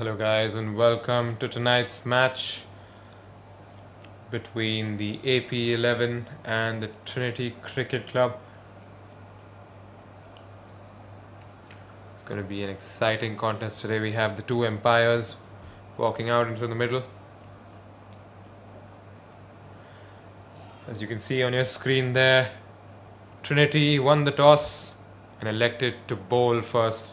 Hello guys and welcome to tonight's match between the AP 11 and the Trinity Cricket Club. It's going to be an exciting contest today. We have the two umpires walking out into the middle. As you can see on your screen there, Trinity won the toss and elected to bowl first.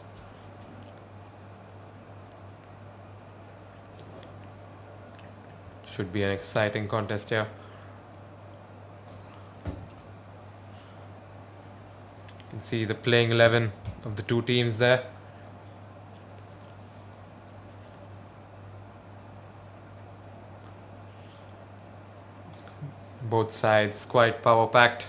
Should be an exciting contest here. You can see the playing 11 of the two teams there. Both sides quite power packed.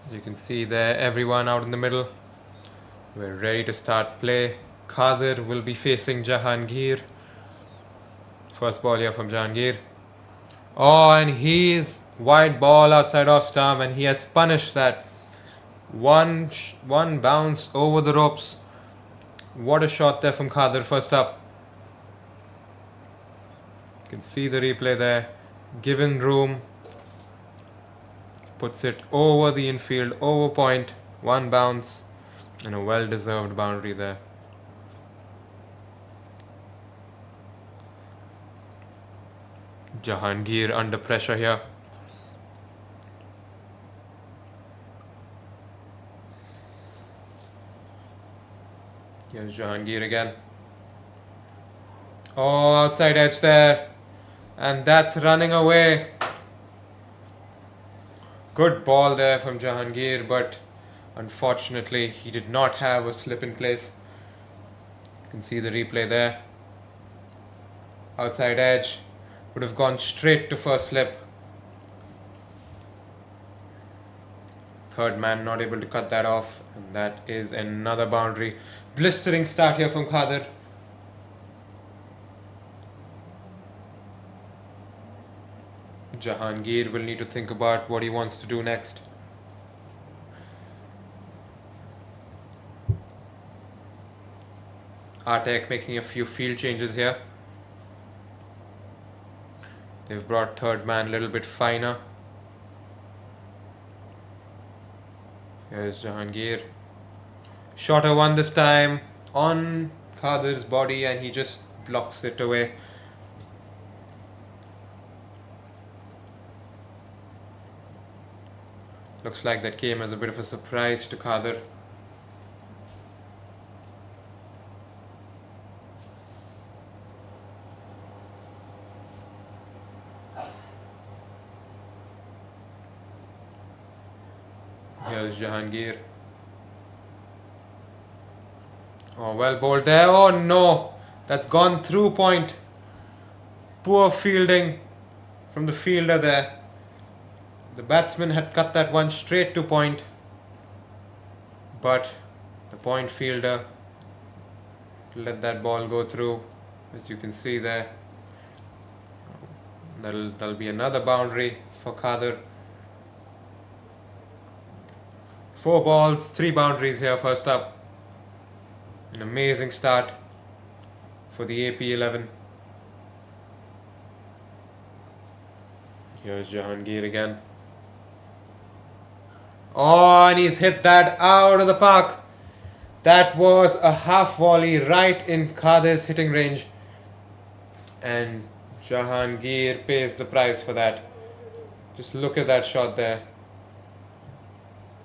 As you can see there, everyone out in the middle. We're ready to start play. Khadir will be facing Jahangir. First ball here from Jahangir. Oh, and he's wide ball outside off stump, and he has punished that. One bounce over the ropes. What a shot there from Khadir, first up. You can see the replay there. Given room. Puts it over the infield, over point, one bounce, and a well-deserved boundary there. Jahangir under pressure here. Here's Jahangir again. Oh, outside edge there. And that's running away. Good ball there from Jahangir, but unfortunately he did not have a slip in place. You can see the replay there. Outside edge, would have gone straight to first slip. Third man not able to cut that off, and that is another boundary. Blistering start here from Khadir. Jahangir will need to think about what he wants to do next. Artek making a few field changes here. They've brought third man a little bit finer. Here's Jahangir. Shorter one this time on Khadir's body, and he just blocks it away. Looks like that came as a bit of a surprise to Khadir. Here's Jahangir. Oh, well bowled there. Oh no, that's gone through point. Poor fielding from the fielder there. The batsman had cut that one straight to point, but The point fielder let that ball go through, as you can see there. That'll be another boundary for Khader. 4 balls, 3 boundaries here first up. An amazing start for the AP11. Here's Jahangir again. Oh, and he's hit that out of the park. That was a half volley right in Khader's hitting range. And Jahangir pays the price for that. Just look at that shot there.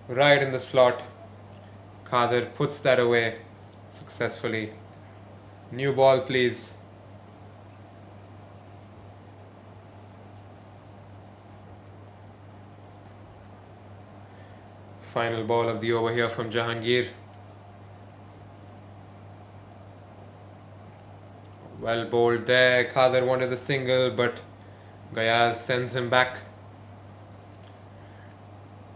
Right in the slot. Khader puts that away successfully. New ball, please. Final ball of the over here from Jahangir. Well bowled there. Khader wanted the single, but Gayaz sends him back.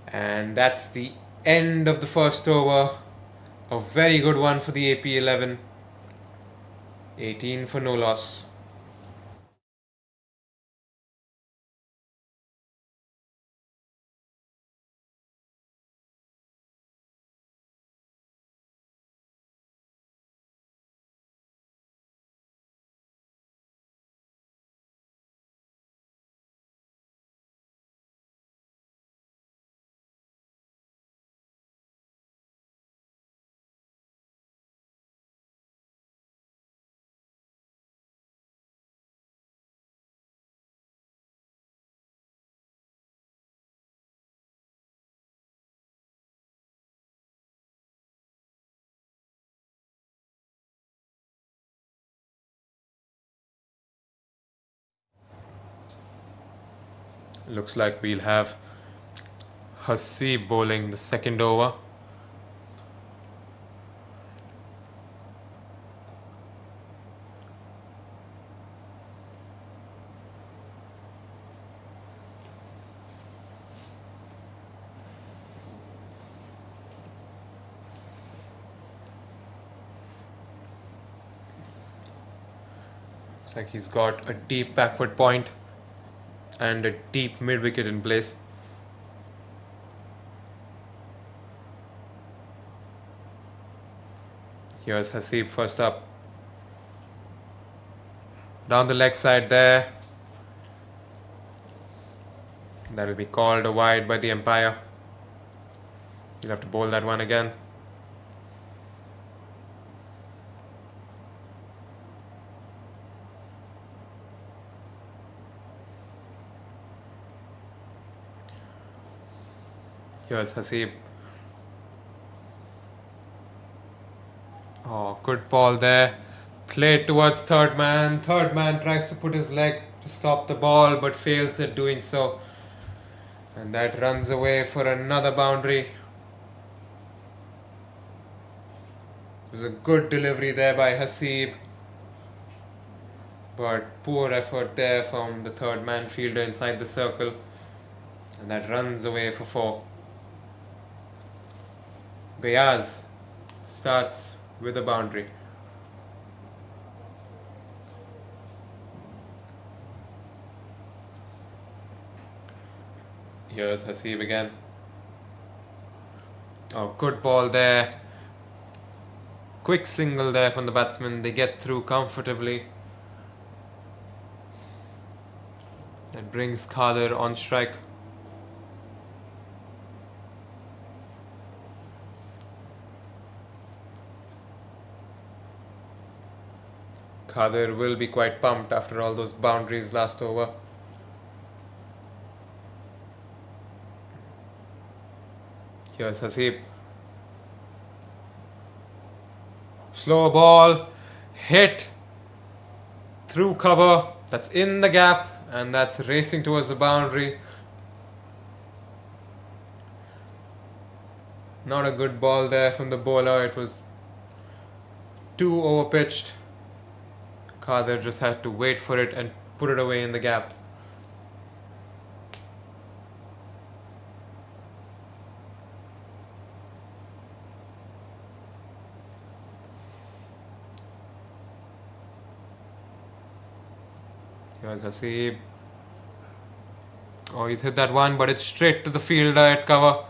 And that's the end of the first over. A very good one for the AP11. 18 for no loss. Looks like we'll have Hasib bowling the second over. Looks like he's got a deep backward point and a deep mid wicket in place. Here's Hasib first up. Down the leg side there. That'll be called a wide by the umpire. You'll have to bowl that one again. Here's Hasib. Oh, good ball there. Played towards third man. Third man tries to put his leg to stop the ball but fails at doing so. And that runs away for another boundary. It was a good delivery there by Hasib. But poor effort there from the third man fielder inside the circle. And that runs away for 4. Gayaz starts with a boundary. Here's Hasib again. Oh, good ball there. Quick single there from the batsman. They get through comfortably. That brings Khader on strike. Khader will be quite pumped after all those boundaries last over. Here's Hasib. Slow ball. Hit. Through cover. That's in the gap. And that's racing towards the boundary. Not a good ball there from the bowler. It was too over-pitched. Khader just had to wait for it and put it away in the gap. Here's Hasib. Oh, he's hit that one, but it's straight to the fielder at cover.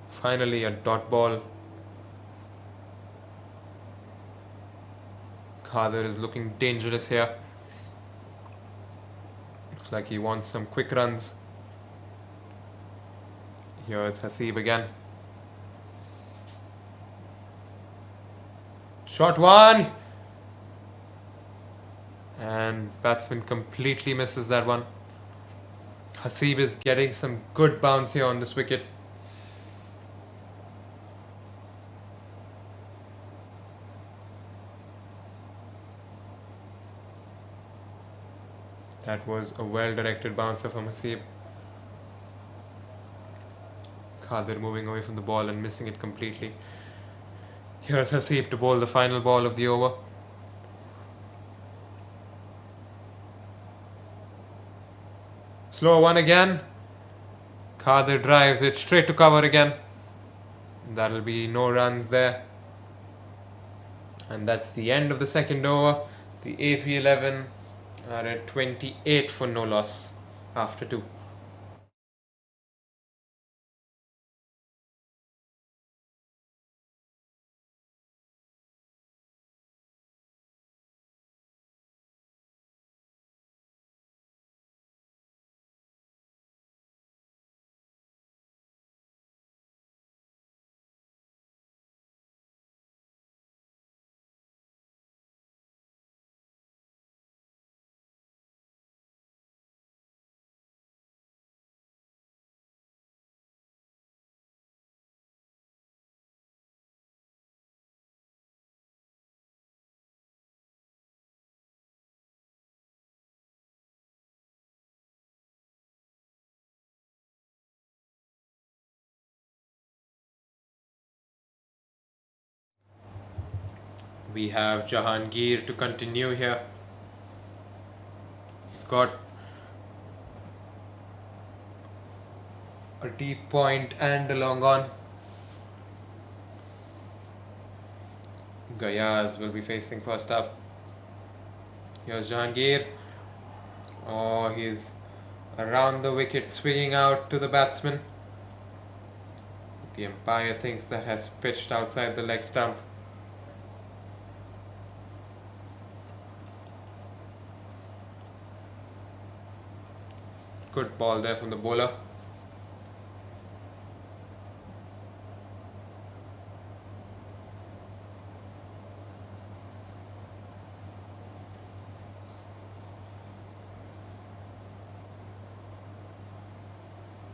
Finally, a dot ball. Khader is looking dangerous here. Looks like he wants some quick runs. Here's Hasib again. Shot one! And batsman completely misses that one. Hasib is getting some good bounce here on this wicket. That was a well-directed bouncer from Hasib. Khader moving away from the ball and missing it completely. Here's Hasib to bowl the final ball of the over. Slow one again. Khader drives it straight to cover again. That'll be no runs there. And that's the end of the second over. The AP 11 are at 28 for no loss after 2. We have Jahangir to continue here. He's got a deep point and a long on. Gayaz will be facing first up. Here's Jahangir. Oh, he's around the wicket, swinging out to the batsman. The umpire thinks that has pitched outside the leg stump. Good ball there from the bowler.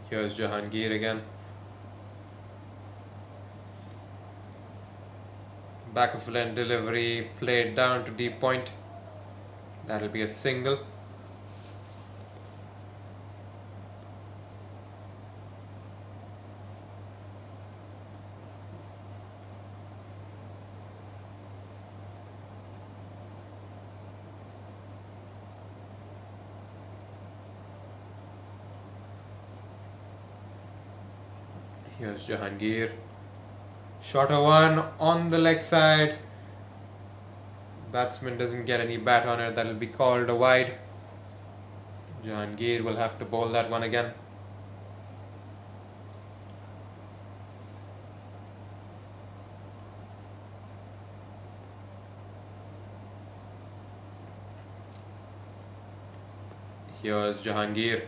Here's Jahangir again. Back of length delivery, played down to deep point. That'll be a single. Here's Jahangir. Shorter one on the leg side. Batsman doesn't get any bat on it. That'll be called a wide. Jahangir will have to bowl that one again. Here's Jahangir.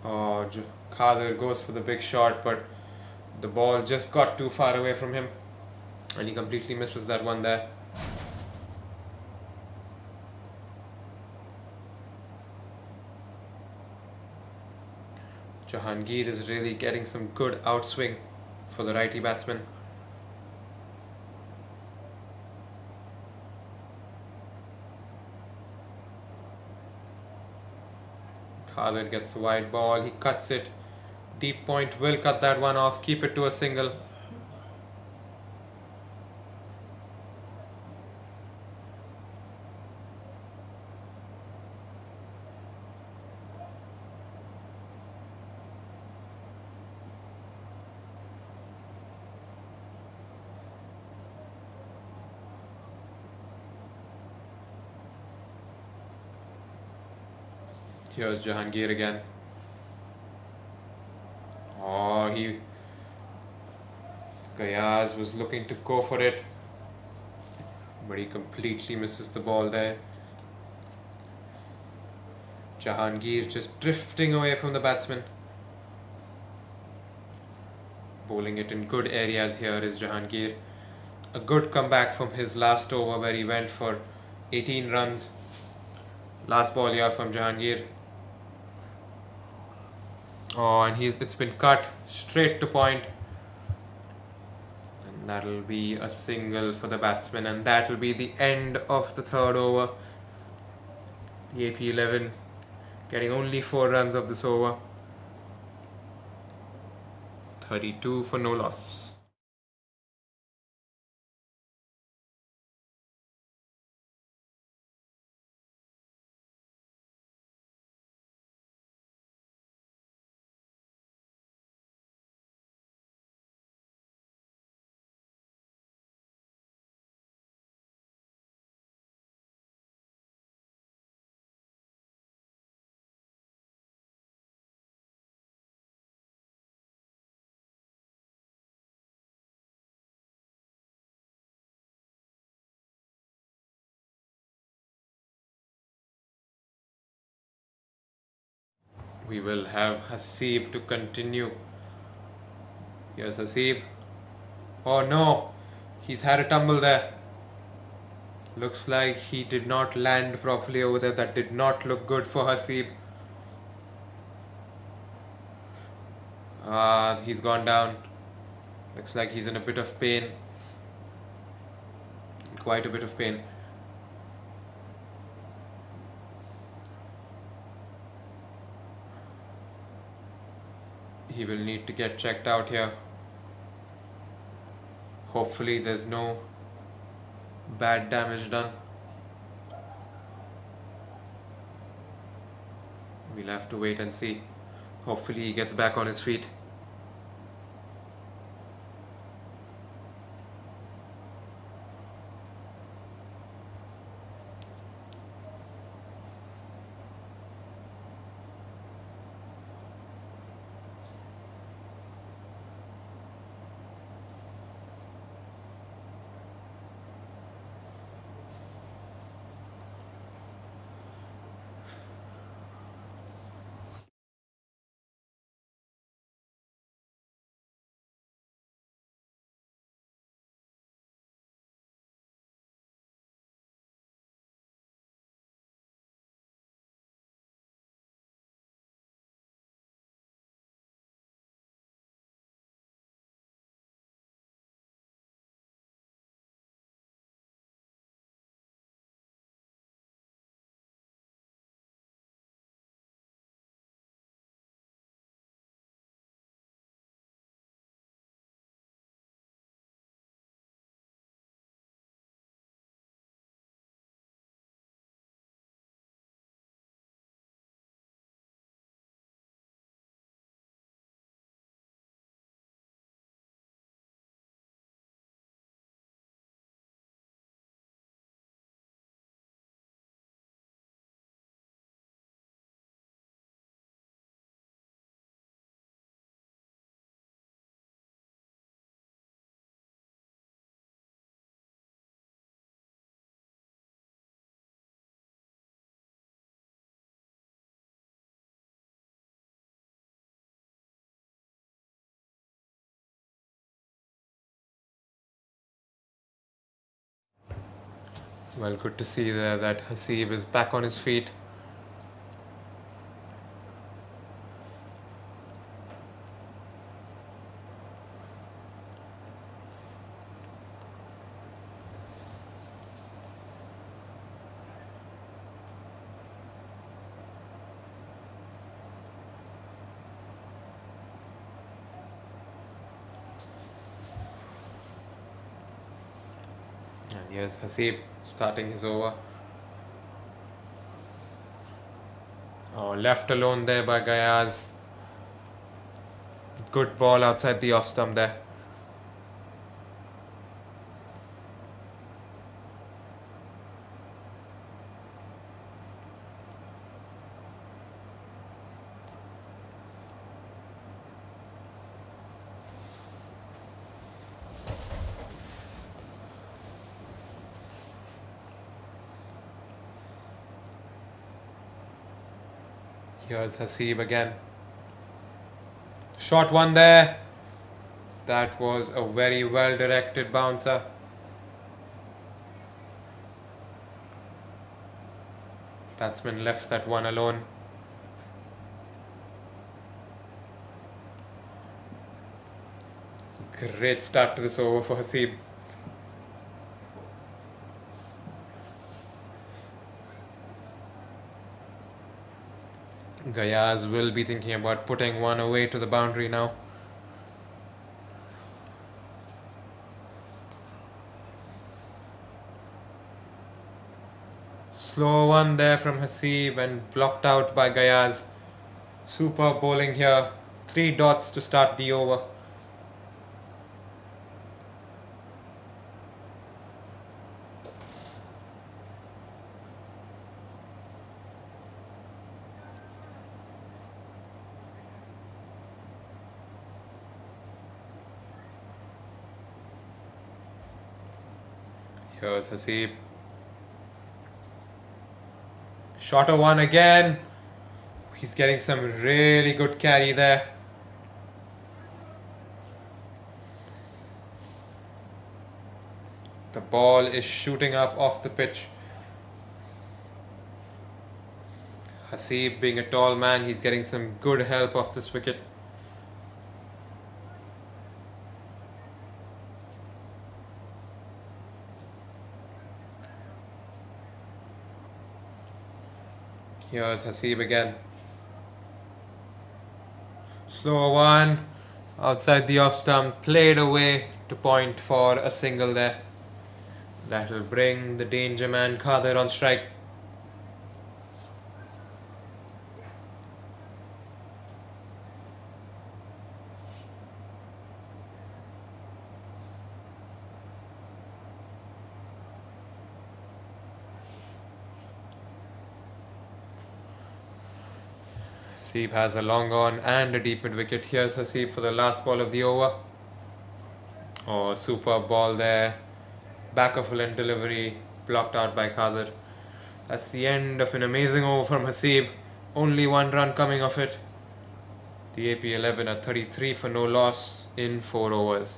Oh, Khader goes for the big shot, but the ball just got too far away from him and he completely misses that one there. Jahangir is really getting some good outswing for the righty batsman. Khader gets a wide ball, he cuts it. Deep point will cut that one off, keep it to a single. Here's Jahangir again. Oh, Gayaz was looking to go for it, but he completely misses the ball there. Jahangir just drifting away from the batsman. Bowling it in good areas here is Jahangir. A good comeback from his last over where he went for 18 runs. Last ball here from Jahangir. Oh, and it's been cut straight to point. And that'll be a single for the batsman, and that'll be the end of the third over. The AP 11 getting only 4 runs of this over. 32 for no loss. We will have Hasib to continue. Here's Hasib. Oh no, he's had a tumble there. Looks like he did not land properly over there. That did not look good for Hasib. He's gone down. Looks like he's in a bit of pain. Quite a bit of pain. He will need to get checked out here. Hopefully there's no bad damage done. We'll have to wait and see. Hopefully he gets back on his feet. Well, good to see there that Hasib is back on his feet. And here's Hasib starting his over. Oh, left alone there by Gayaz. Good ball outside the off stump there. Here's Hasib again. Short one there. That was a very well directed bouncer. Batsman left that one alone. Great start to this over for Hasib. Gayaz will be thinking about putting one away to the boundary now. Slow one there from Hasib and blocked out by Gayaz. Super bowling here. 3 dots to start the over. Here's Hasib. Shorter one again. He's getting some really good carry there. The ball is shooting up off the pitch. Hasib, being a tall man, he's getting some good help off this wicket. Here's Hasib again. Slower one. Outside the off stump. Played away to point for a single there. That will bring the danger man Khader on strike. Hasib has a long on and a deep mid wicket. Here's Hasib for the last ball of the over. Oh, super ball there. Back of full end delivery, blocked out by Khader. That's the end of an amazing over from Hasib. Only 1 run coming of it. The AP 11 at 33 for no loss in 4 overs.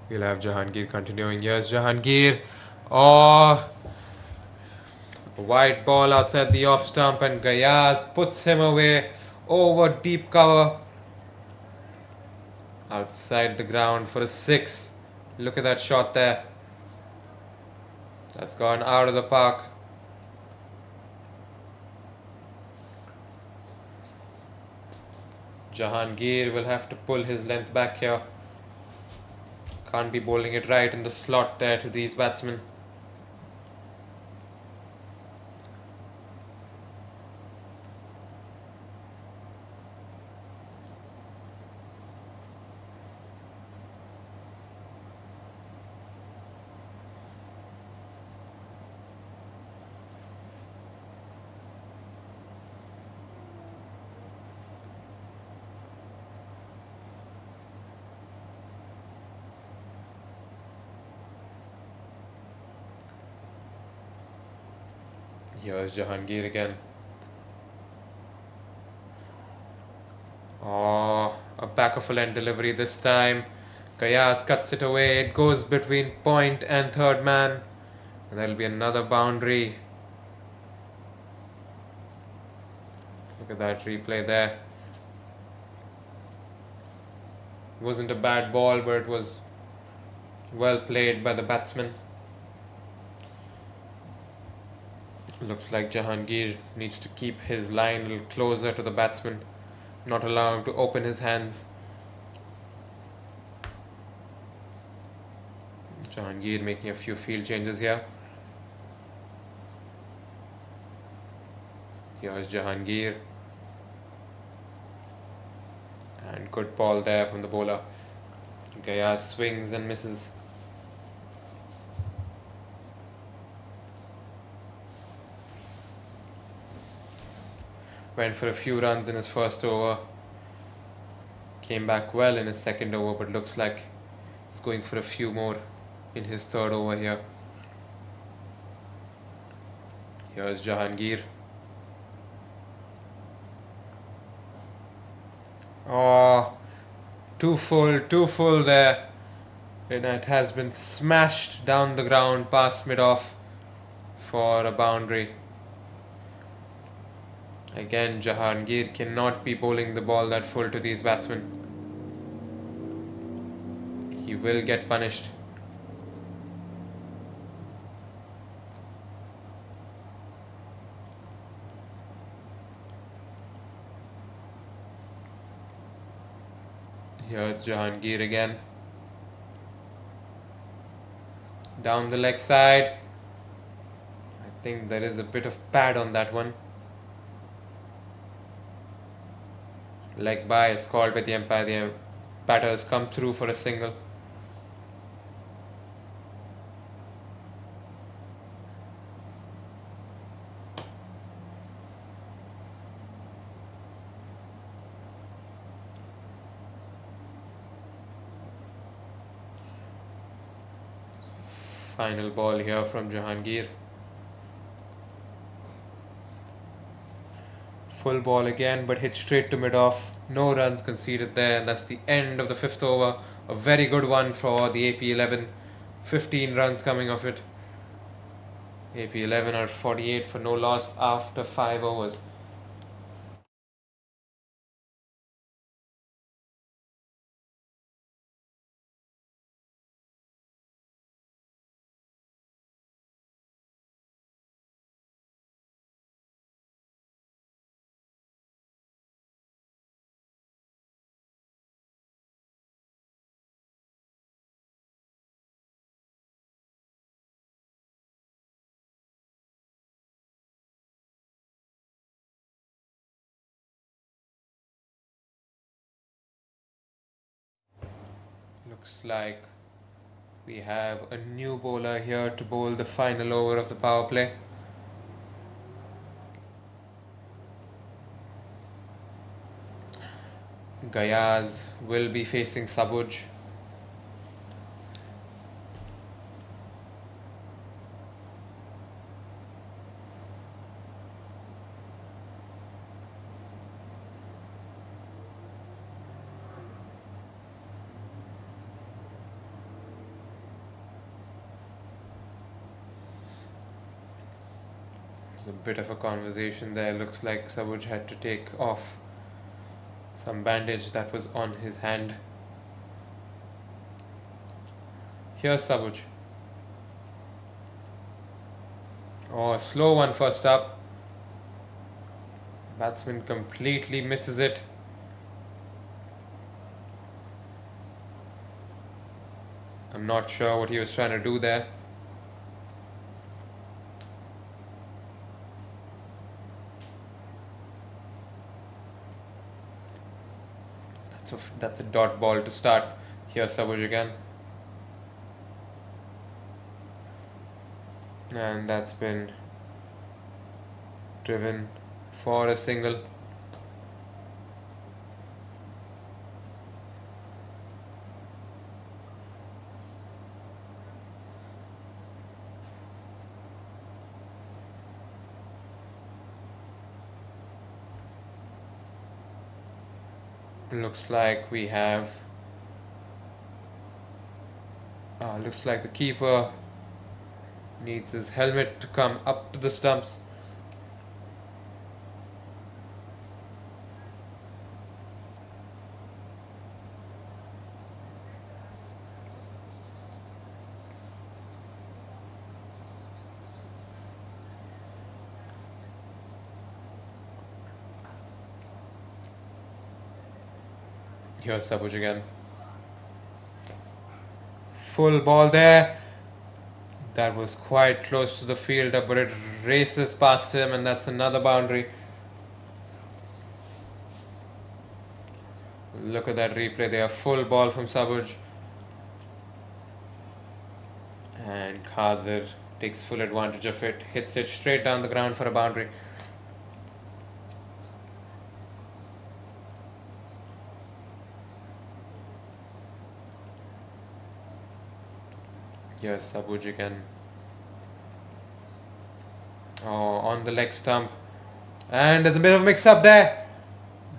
We'll have Jahangir continuing. Yes, Jahangir. Oh, a wide ball outside the off stump and Gayaz puts him away over deep cover. Outside the ground for a 6. Look at that shot there. That's gone out of the park. Jahangir will have to pull his length back here. Can't be bowling it right in the slot there to these batsmen. Here's Jahangir again. Oh, a back of full end delivery this time. Kayas cuts it away. It goes between point and third man. And that'll be another boundary. Look at that replay there. It wasn't a bad ball, but it was well played by the batsman. Looks like Jahangir needs to keep his line a little closer to the batsman, not allow him to open his hands. Jahangir making a few field changes here. Here's Jahangir. And good ball there from the bowler. Gaya swings and misses. Went for a few runs in his first over. Came back well in his second over, but looks like he's going for a few more in his third over here. Here's Jahangir. Oh, too full there. And it has been smashed down the ground past mid-off for a boundary. Again, Jahangir cannot be bowling the ball that full to these batsmen. He will get punished. Here's Jahangir again. Down the leg side. I think there is a bit of pad on that one. Leg by is called by the umpire. The batter has come through for a single. Final ball here from Jahangir. Full ball again, but hit straight to mid-off. No runs conceded there, and that's the end of the fifth over. A very good one for the AP11. 15 runs coming off it. AP11 are 48 for no loss after 5 overs. Looks like we have a new bowler here to bowl the final over of the power play. Gayaz will be facing Sabuj. There's a bit of a conversation there. Looks like Sabuj had to take off some bandage that was on his hand. Here's Sabuj. Oh, slow one first up. Batsman completely misses it. I'm not sure what he was trying to do there. That's a dot ball to start. Here's Sabuj again. And that's been driven for a single. Looks like we have looks like the keeper needs his helmet to come up to the stumps. Here's Sabuj again. Full ball there. That was quite close to the fielder, but it races past him, and that's another boundary. Look at that replay there. Full ball from Sabuj. And Khadir takes full advantage of it. Hits it straight down the ground for a boundary. Yes, Sabuj again. Oh, on the leg stump. And there's a bit of a mix-up there.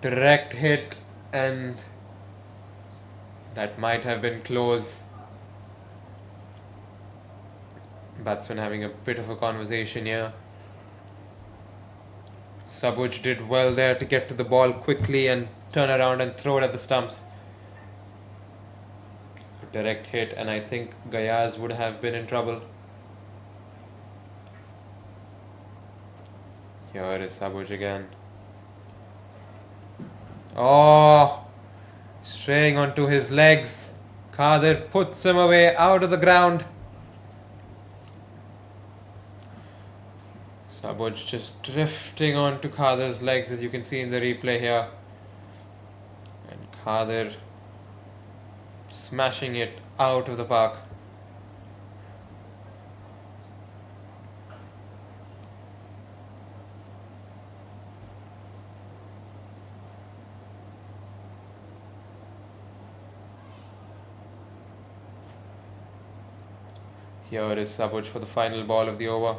Direct hit, and that might have been close. Batsman having a bit of a conversation here. Sabuj did well there to get to the ball quickly and turn around and throw it at the stumps. Direct hit, and I think Gayaz would have been in trouble. Here is Sabuj again. Oh, straying onto his legs. Khadir puts him away out of the ground. Sabuj just drifting onto Khadir's legs, as you can see in the replay here. And Khadir smashing it out of the park. Here is Sabuj for the final ball of the over.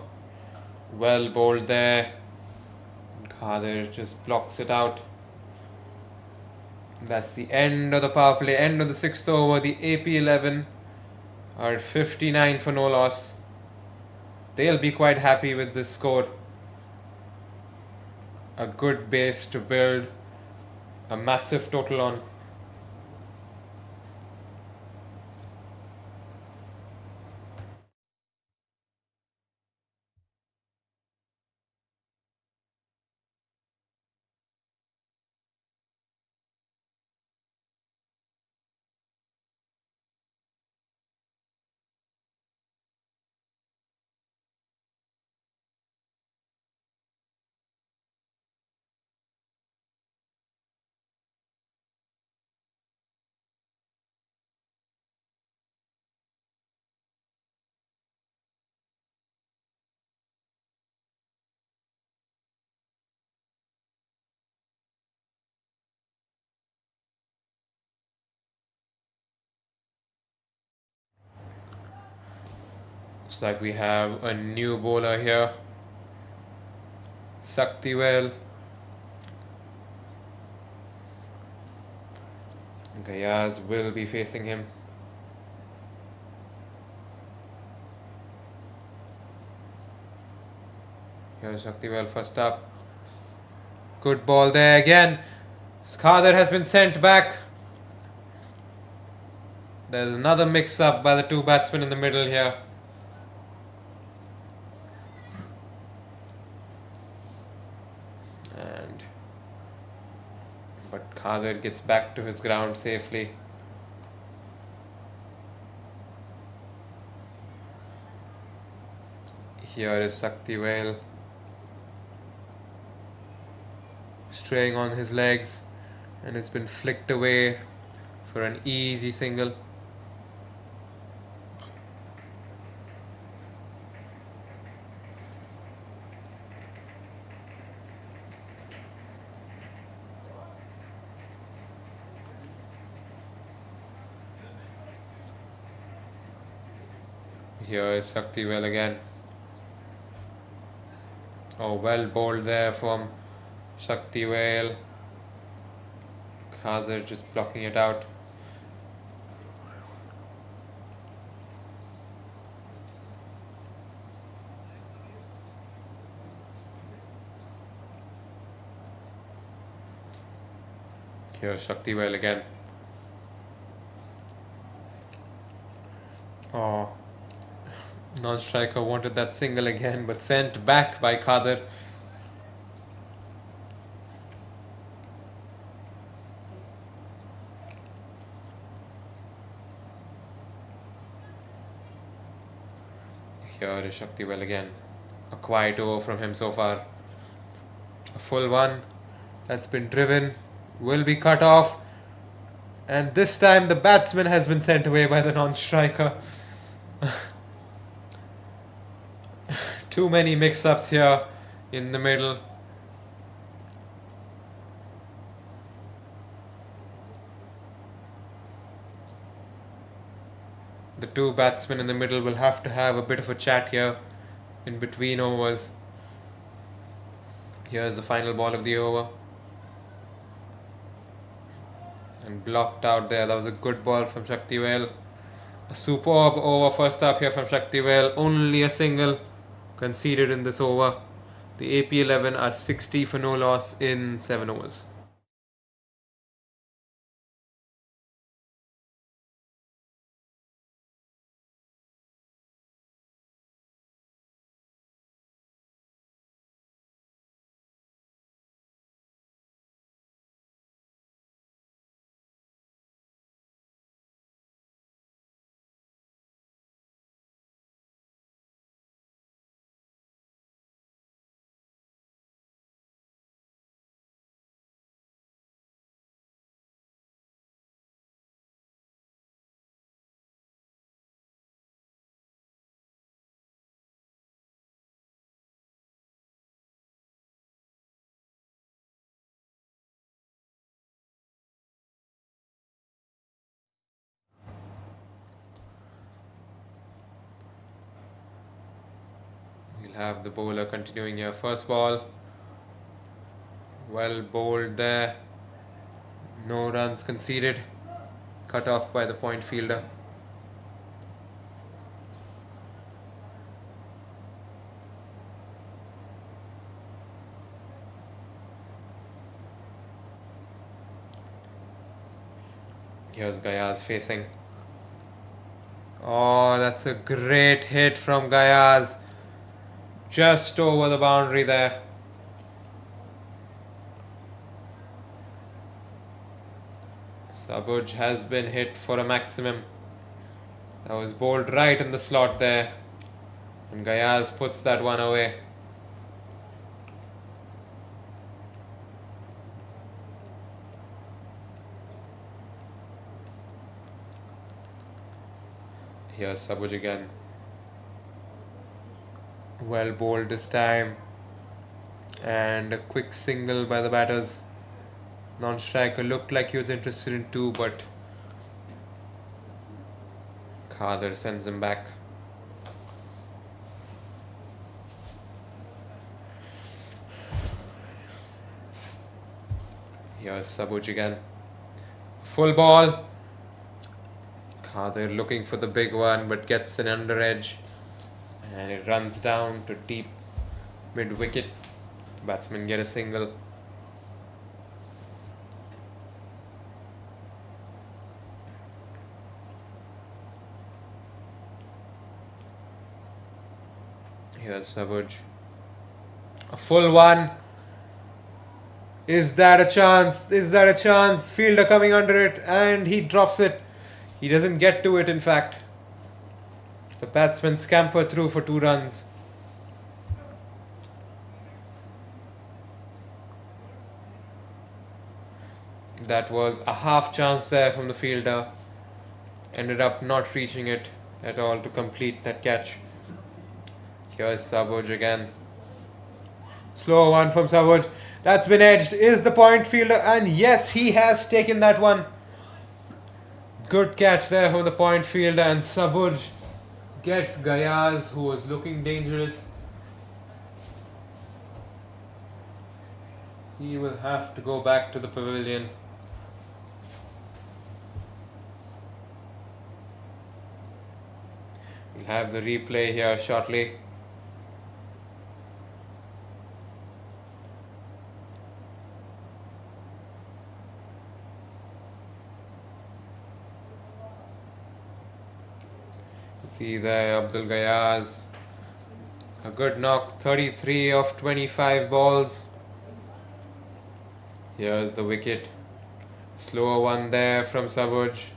Well bowled there. Khadir just blocks it out. That's the end of the power play, end of the 6th over. The AP 11 are at 59 for no loss. They'll be quite happy with this score. A good base to build a massive total on. Looks like we have a new bowler here. Saktiwell. Gayaz will be facing him. Here's Saktiwell first up. Good ball there again. Khadir has been sent back. There's another mix-up by the two batsmen in the middle here. But Khadir gets back to his ground safely. Here is Saktiwell. Straying on his legs, and it's been flicked away for an easy single. Here is Saktiwell again. Oh, well bowled there from Saktiwell. Khadir just blocking it out. Here's Saktiwell again. Oh, non-striker wanted that single again, but sent back by Khadir. Here is Shaktivel again. A quiet over from him so far. A full one that's been driven will be cut off. And this time the batsman has been sent away by the non-striker. Too many mix-ups here in the middle. The two batsmen in the middle will have to have a bit of a chat here in between overs. Here's the final ball of the over. And blocked out there. That was a good ball from Shaktivel. A superb over first up here from Shaktivel. Only a single conceded in this over. The AP11 are 60 for no loss in 7 overs. We'll have the bowler continuing here. First ball. Well bowled there. No runs conceded. Cut off by the point fielder. Here's Gayaz facing. Oh, that's a great hit from Gayaz. Just over the boundary there. Sabuj has been hit for a maximum. That was bowled right in the slot there. And Gayaz puts that one away. Here's Sabuj again. Well bowled this time. And a quick single by the batters. Non-striker looked like he was interested in 2, but Khader sends him back. Here's Sabuj again. Full ball. Khader looking for the big one, but gets an under edge. And it runs down to deep mid-wicket. Batsmen get a single. Here's Sabuj. A full one. Is that a chance? Is that a chance? Fielder coming under it and he drops it. He doesn't get to it, in fact. The batsmen scamper through for 2 runs. That was a half chance there from the fielder. Ended up not reaching it at all to complete that catch. Here's Sabuj again. Slow one from Sabuj. That's been edged. Is the point fielder? And yes, he has taken that one. Good catch there from the point fielder. And Sabuj gets Gayaz, who was looking dangerous. He will have to go back to the pavilion. We'll have the replay here shortly. See there, Abdul Gayaz. A good knock, 33 of 25 balls. Here's the wicket. Slower one there from Sabuj.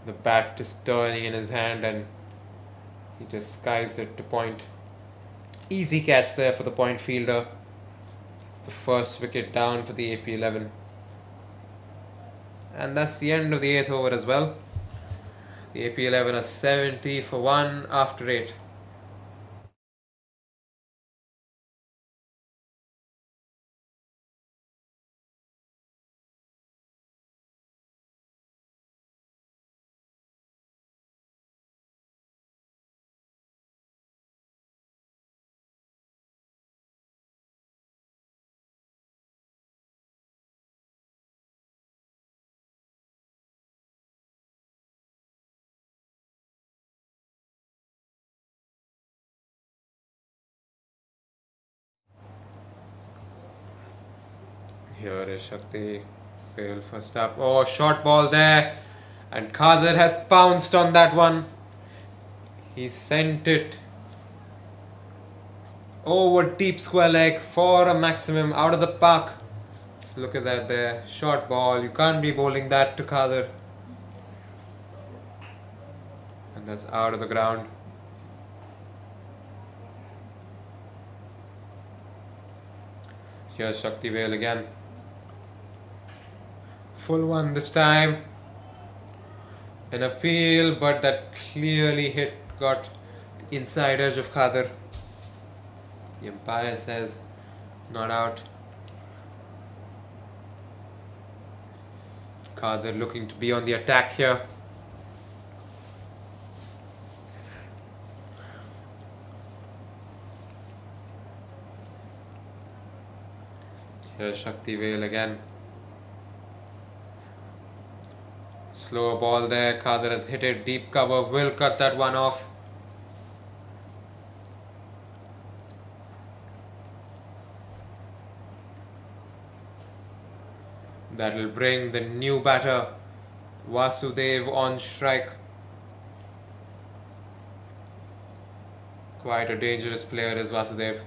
The bat is turning in his hand and He just skies it to point. Easy catch there for the point fielder. It's the first wicket down for the AP11. And that's the end of the 8th over as well. The AP11 are 70 for 1 after 8. Here is Shakti. Fail first up. Oh, short ball there. And Khader has pounced on that one. He sent it over deep square leg for a maximum out of the park. So look at that there. Short ball. You can't be bowling that to Khader. And that's out of the ground. Here's Shakti Vale again. Full one this time. An appeal, but that clearly got the inside edge of Khader. The umpire says not out. Khader looking to be on the attack here. Here's Shakti Vale again. Slower ball there. Khader has hit it. Deep cover. Will cut that one off. That will bring the new batter Vasudev on strike. Quite a dangerous player is Vasudev.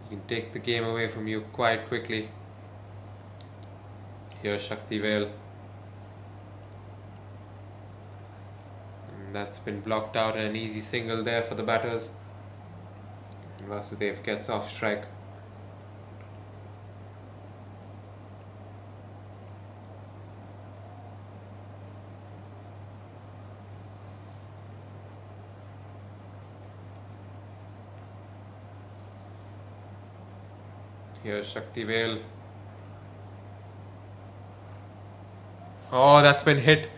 He can take the game away from you quite quickly. Here's Shakti Vale. And that's been blocked out, and an easy single there for the batters. And Vasudev gets off strike. Here's Shakti Vale. Oh, that's been hit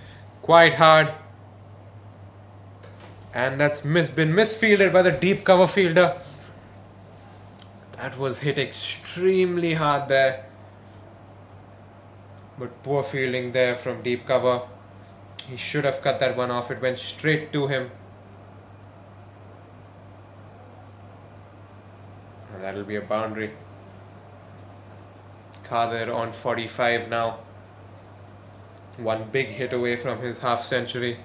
quite hard. And that's been misfielded by the deep cover fielder. That was hit extremely hard there. But poor fielding there from deep cover. He should have cut that one off. It went straight to him. And that'll be a boundary. Khader on 45 now. One big hit away from his half century.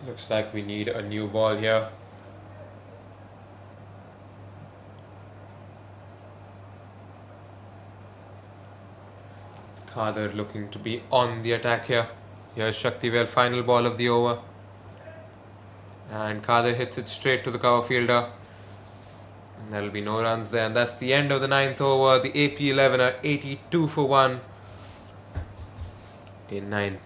Looks like we need a new ball here. Khader looking to be on the attack here. Here's Shakti Vale, final ball of the over. And Khader hits it straight to the cover fielder. And there'll be no runs there. And that's the end of the 9th over. The AP11 are 82 for 1 in 9.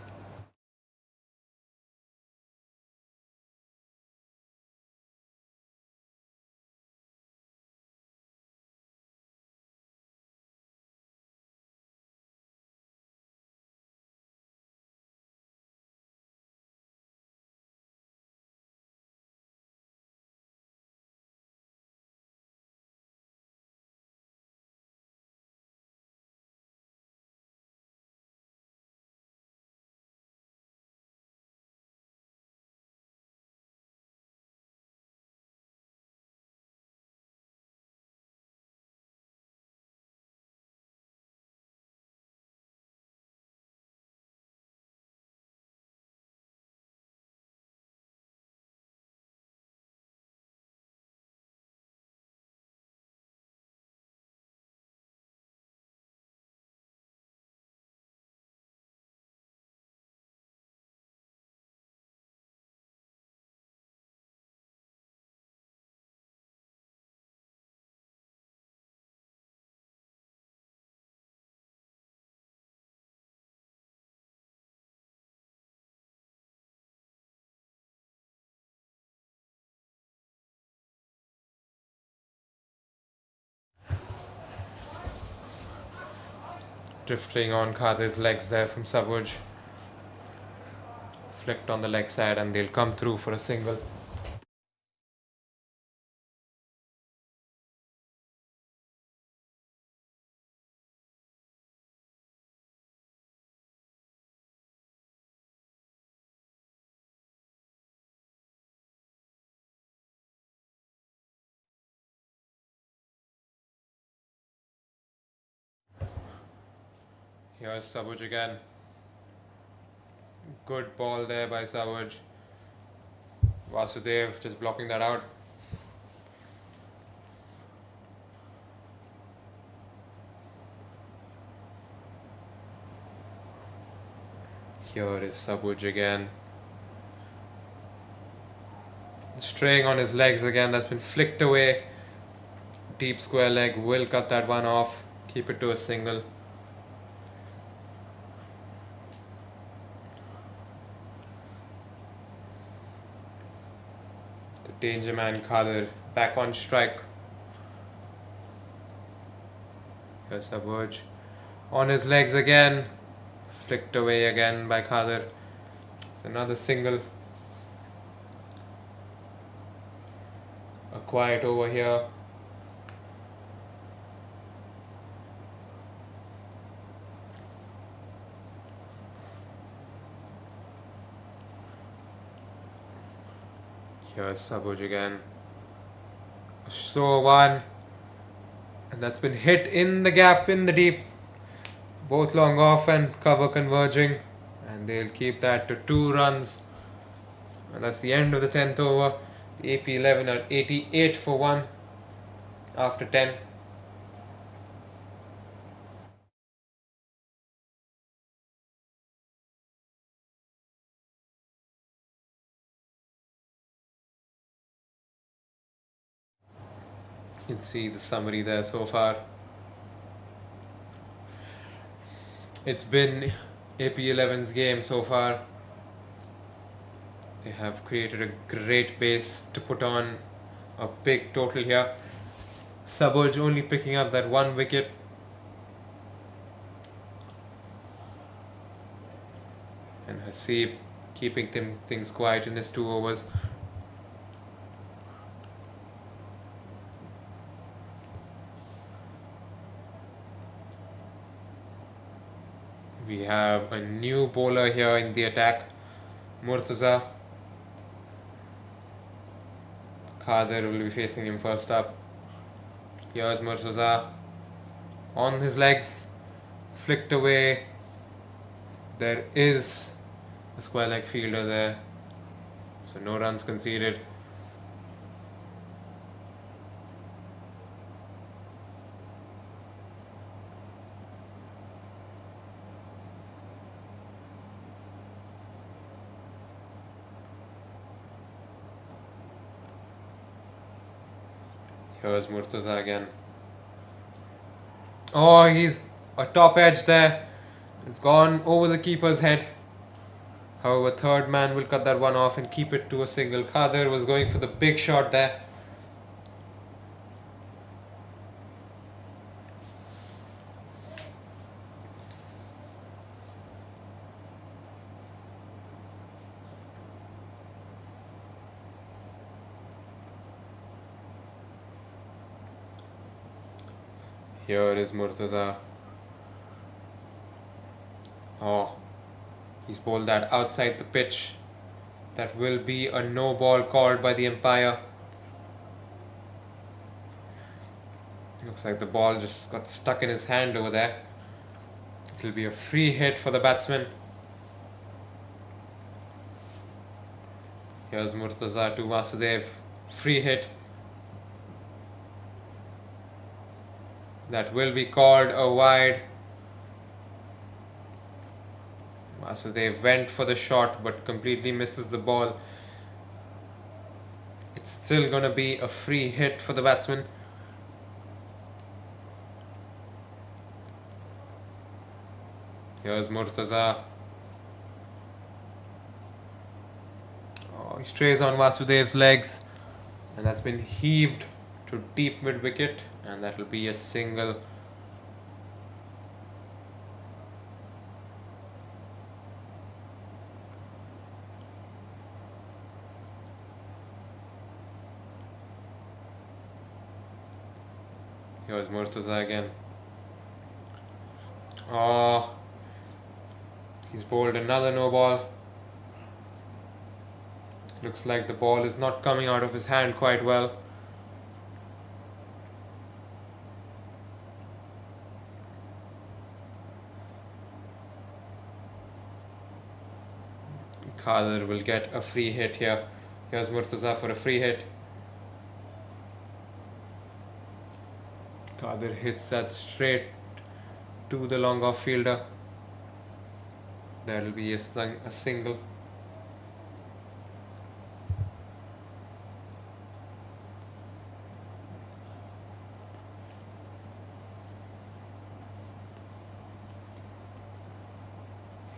Drifting on Khadir's legs there from Sabuj. Flicked on the leg side and they'll come through for a single. Here's Sabuj again. Good ball there by Sabuj. Vasudev just blocking that out. Here is Sabuj again. Straying on his legs again, that's been flicked away. Deep square leg, will cut that one off. Keep it to a single. The danger man Khadir back on strike. Here's Sabuj. On his legs again. Flicked away again by Khadir. It's another single. A quiet over here. Here's Sabuj again. A slow one. And that's been hit in the gap in the deep. Both long off and cover converging. And they'll keep that to 2 runs. And that's the end of the 10th over. The AP 11 are 88 for 1 after 10. You can see the summary there so far. It's been AP 11's game so far. They have created a great base to put on a big total here. Sabuj only picking up that 1 wicket. And Hasib keeping things quiet in his 2 overs. We have a new bowler here in the attack, Murtaza. Khadir will be facing him first up. Here's Murtaza. On his legs, flicked away. There is a square leg fielder there, so no runs conceded. Here's Murtaza again. Oh, he's a top edge there. It's gone over the keeper's head. However, third man will cut that one off and keep it to a single. Khadir was going for the big shot there. Here is Murtaza. Oh, he's bowled that outside the pitch. That will be a no ball called by the umpire. Looks like the ball just got stuck in his hand over there. It will be a free hit for the batsman. Here's Murtaza to Vasudev. Free hit. That will be called a wide. Vasudev went for the shot but completely misses the ball. It's still going to be a free hit for the batsman. Here's Murtaza. Oh, he strays on Vasudev's legs. And that's been heaved to deep mid wicket. And that will be a single. Here's Murtaza again. Oh, he's bowled another no ball. Looks like the ball is not coming out of his hand quite well. Khader will get a free hit here. Here's Murtaza for a free hit. Khader hits that straight to the long off fielder. That'll be a single.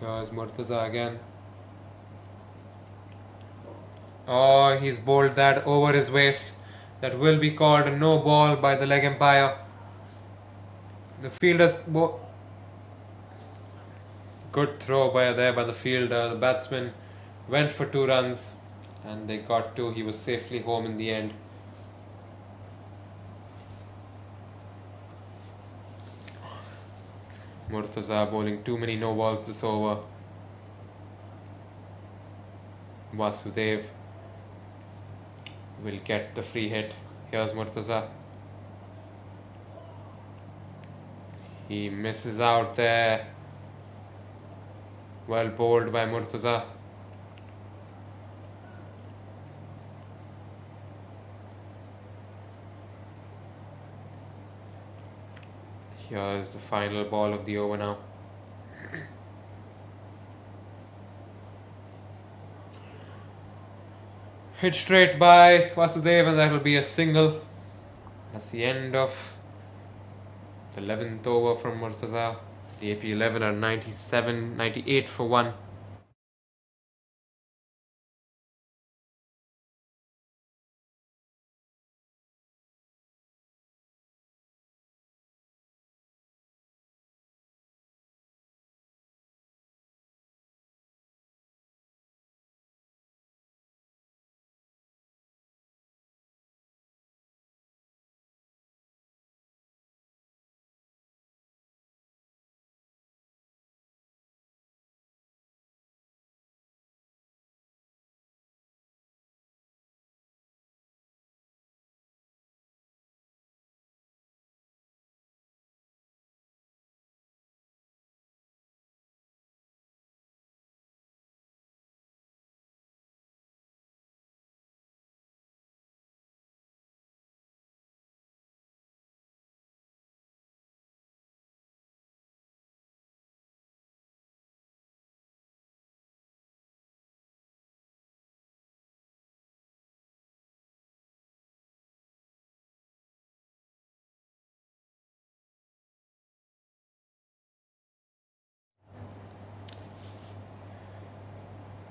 Here's Murtaza again. Oh, he's bowled that over his waist. That will be called a no ball by the leg umpire. The fielder's good throw by the fielder. The batsman went for 2 runs and they got 2. He was safely home in the end. Murtaza bowling too many no balls this over. Vasudev will get the free hit. Here's Murtaza. He misses out there. Well bowled by Murtaza. Here's the final ball of the over now. Hit straight by Vasudev and that will be a single. That's the end of the 11th over from Murtaza. The AP 11 are 98 for 1.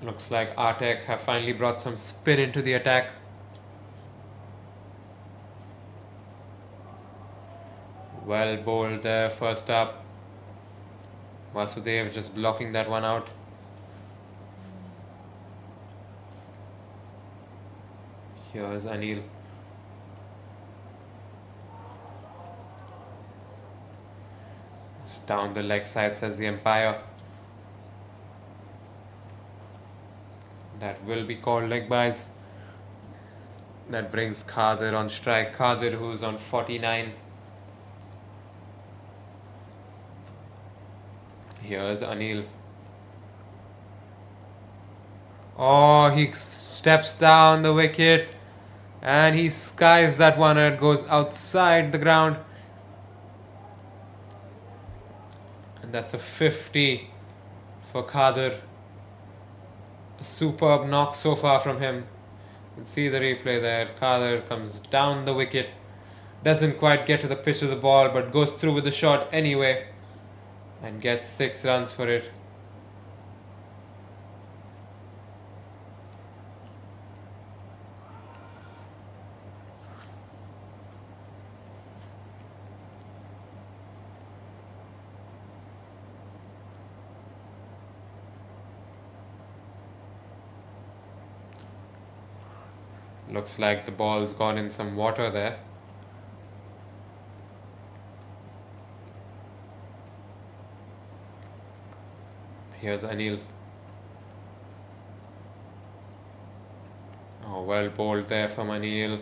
Looks like Artek have finally brought some spin into the attack. Well bowled there first up. Vasudev just blocking that one out. Here's Anil. Just down the leg side, says the umpire. That will be called leg byes. That brings Khader on strike. Khader, who's on 49. Here's Anil. Oh, he steps down the wicket and he skies that one and it goes outside the ground. And that's a 50 for Khader. A superb knock so far from him. You can see the replay there. Khader comes down the wicket. Doesn't quite get to the pitch of the ball but goes through with the shot anyway. And gets 6 runs for it. Looks like the ball's gone in some water there. Here's Anil. Oh, well bowled there from Anil.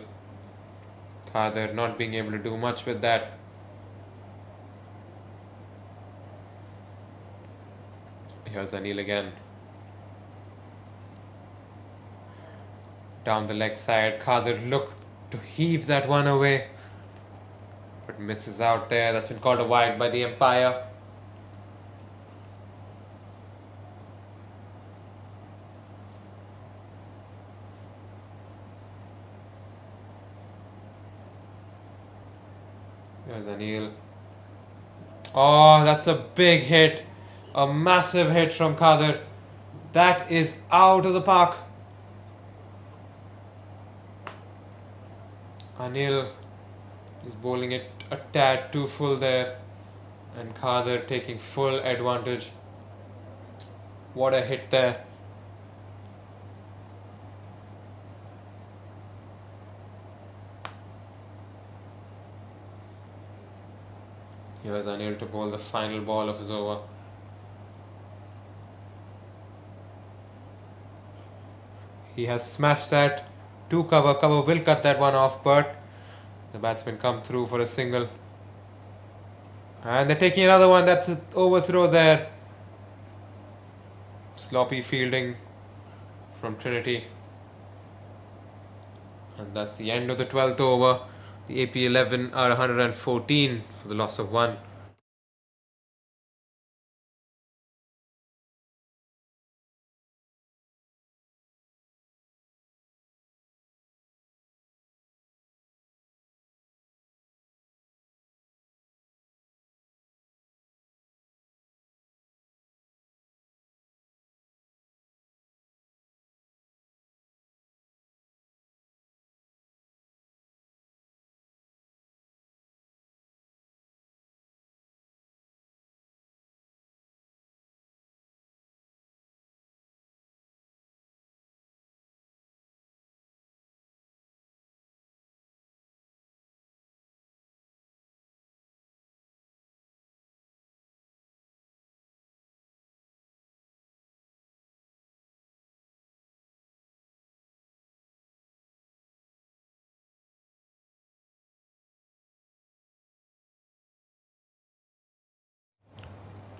Khader not being able to do much with that. Here's Anil again. Down the leg side, Khader looked to heave that one away, but misses out there. That's been called a wide by the umpire. There's Anil. Oh, that's a big hit. A massive hit from Khader. That is out of the park. Anil is bowling it a tad too full there. And Khader taking full advantage. What a hit there. Here's Anil to bowl the final ball of his over. He has smashed that to cover. Cover will cut that one off, but the batsman come through for a single. And they're taking another one. That's an overthrow there. Sloppy fielding from Trinity. And that's the end of the 12th over. The AP 11 are 114 for the loss of 1.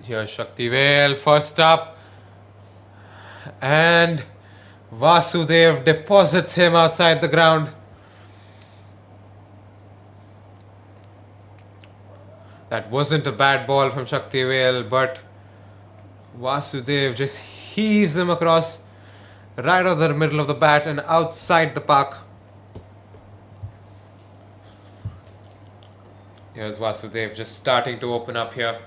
Here's Shaktivel first up. And Vasudev deposits him outside the ground. That wasn't a bad ball from Shaktivel, but Vasudev just heaves him across right out the middle of the bat and outside the park. Here's Vasudev just starting to open up here.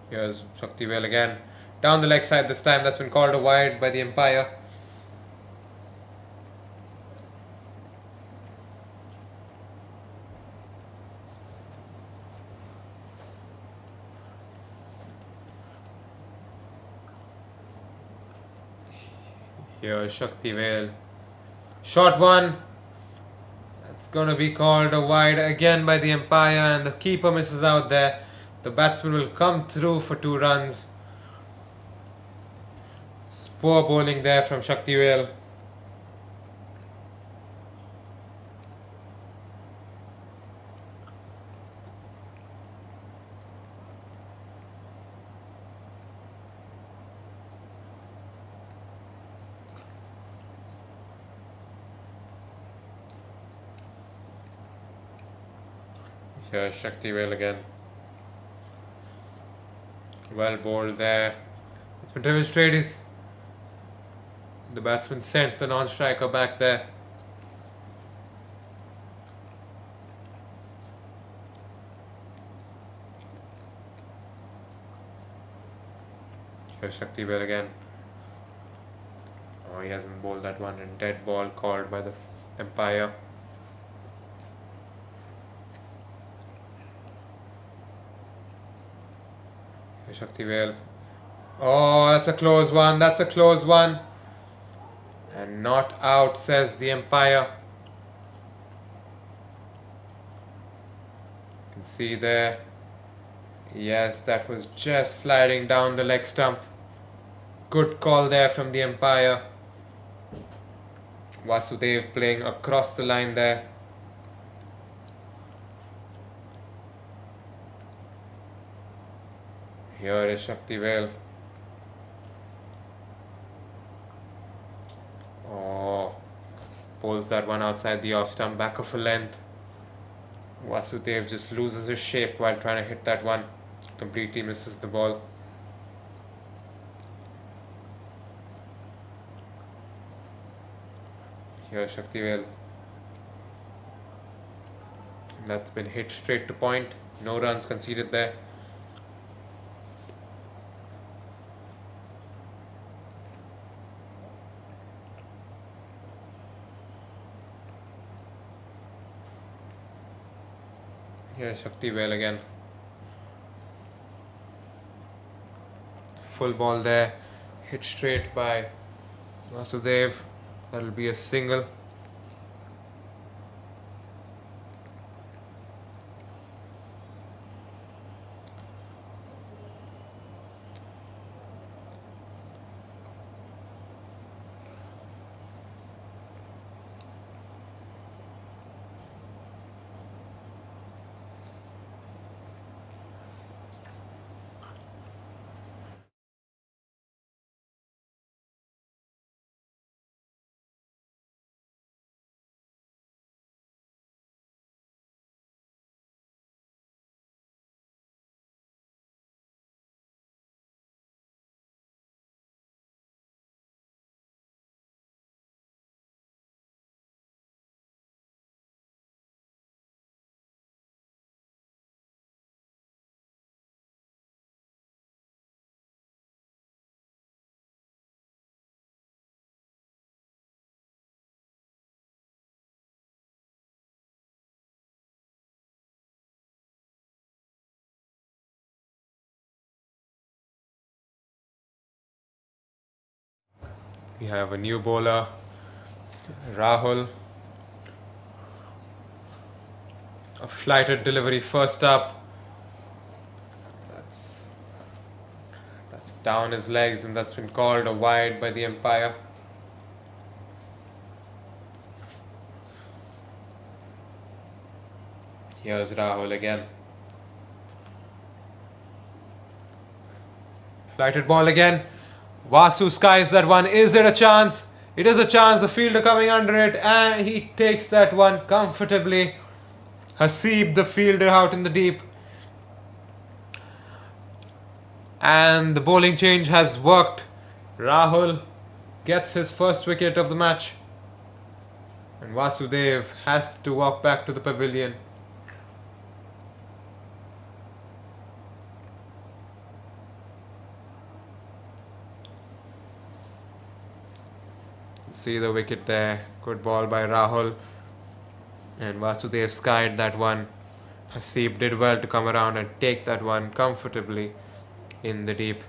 Here's Shaktivel again. Down the leg side this time. That's been called a wide by the umpire. Here's Shaktivel. Short one. That's going to be called a wide again by the umpire, and the keeper misses out there. The batsman will come through for 2 runs. Poor bowling there from Shaktivel. Here's Shaktivel again. Well bowled there. It's been driven straight. The batsman sent the non-striker back there. Here's Shaktivel again. Oh, he hasn't bowled that one, and dead ball called by the umpire. Here's Shaktivel. Oh, that's a close one. That's a close one. And not out, says the umpire. You can see there. Yes, that was just sliding down the leg stump. Good call there from the umpire. Vasudev playing across the line there. Here is Shaktivel. Oh, pulls that one outside the off stump, back of a length. Vasudev just loses his shape while trying to hit that one. Completely misses the ball. Here Shaktivel. That's been hit straight to point. No runs conceded there. Here's Shaktivel again. Full ball there. Hit straight by Vasudev. That'll be a single. We have a new bowler, Rahul. A flighted delivery first up. That's down his legs, and that's been called a wide by the umpire. Here's Rahul again. Flighted ball again. Vasu skies that one. Is it a chance? It is a chance. The fielder coming under it, and he takes that one comfortably. Haseeb, the fielder, out in the deep. And the bowling change has worked. Rahul gets his first wicket of the match. And Vasudev has to walk back to the pavilion. See the wicket there. Good ball by Rahul. And Vasudev skied that one. Haseeb did well to come around and take that one comfortably in the deep.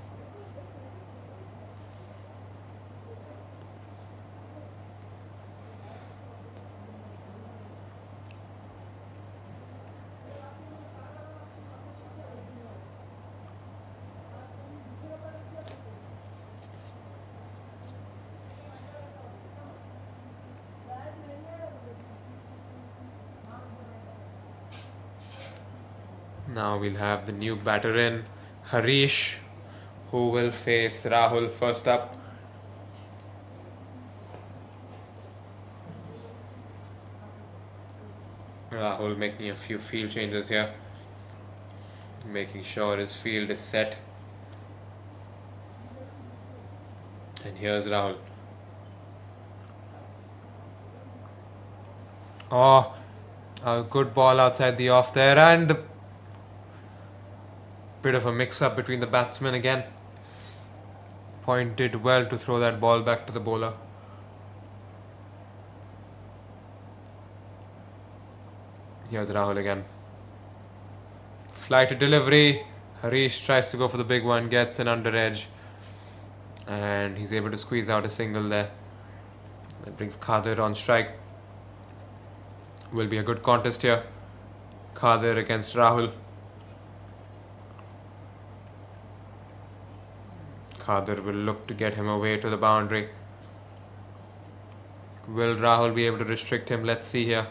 Now we'll have the new batter in, Harish, who will face Rahul first up. Rahul making a few field changes here, making sure his field is set. And here's Rahul. Oh, a good ball outside the off there, and the bit of a mix-up between the batsmen again. Point did well to throw that ball back to the bowler. Here's Rahul again. Flighted delivery. Harish tries to go for the big one, gets an under edge, and he's able to squeeze out a single there. That brings Khadir on strike. Will be a good contest here. Khadir against Rahul. Khadir will look to get him away to the boundary. Will Rahul be able to restrict him? Let's see here.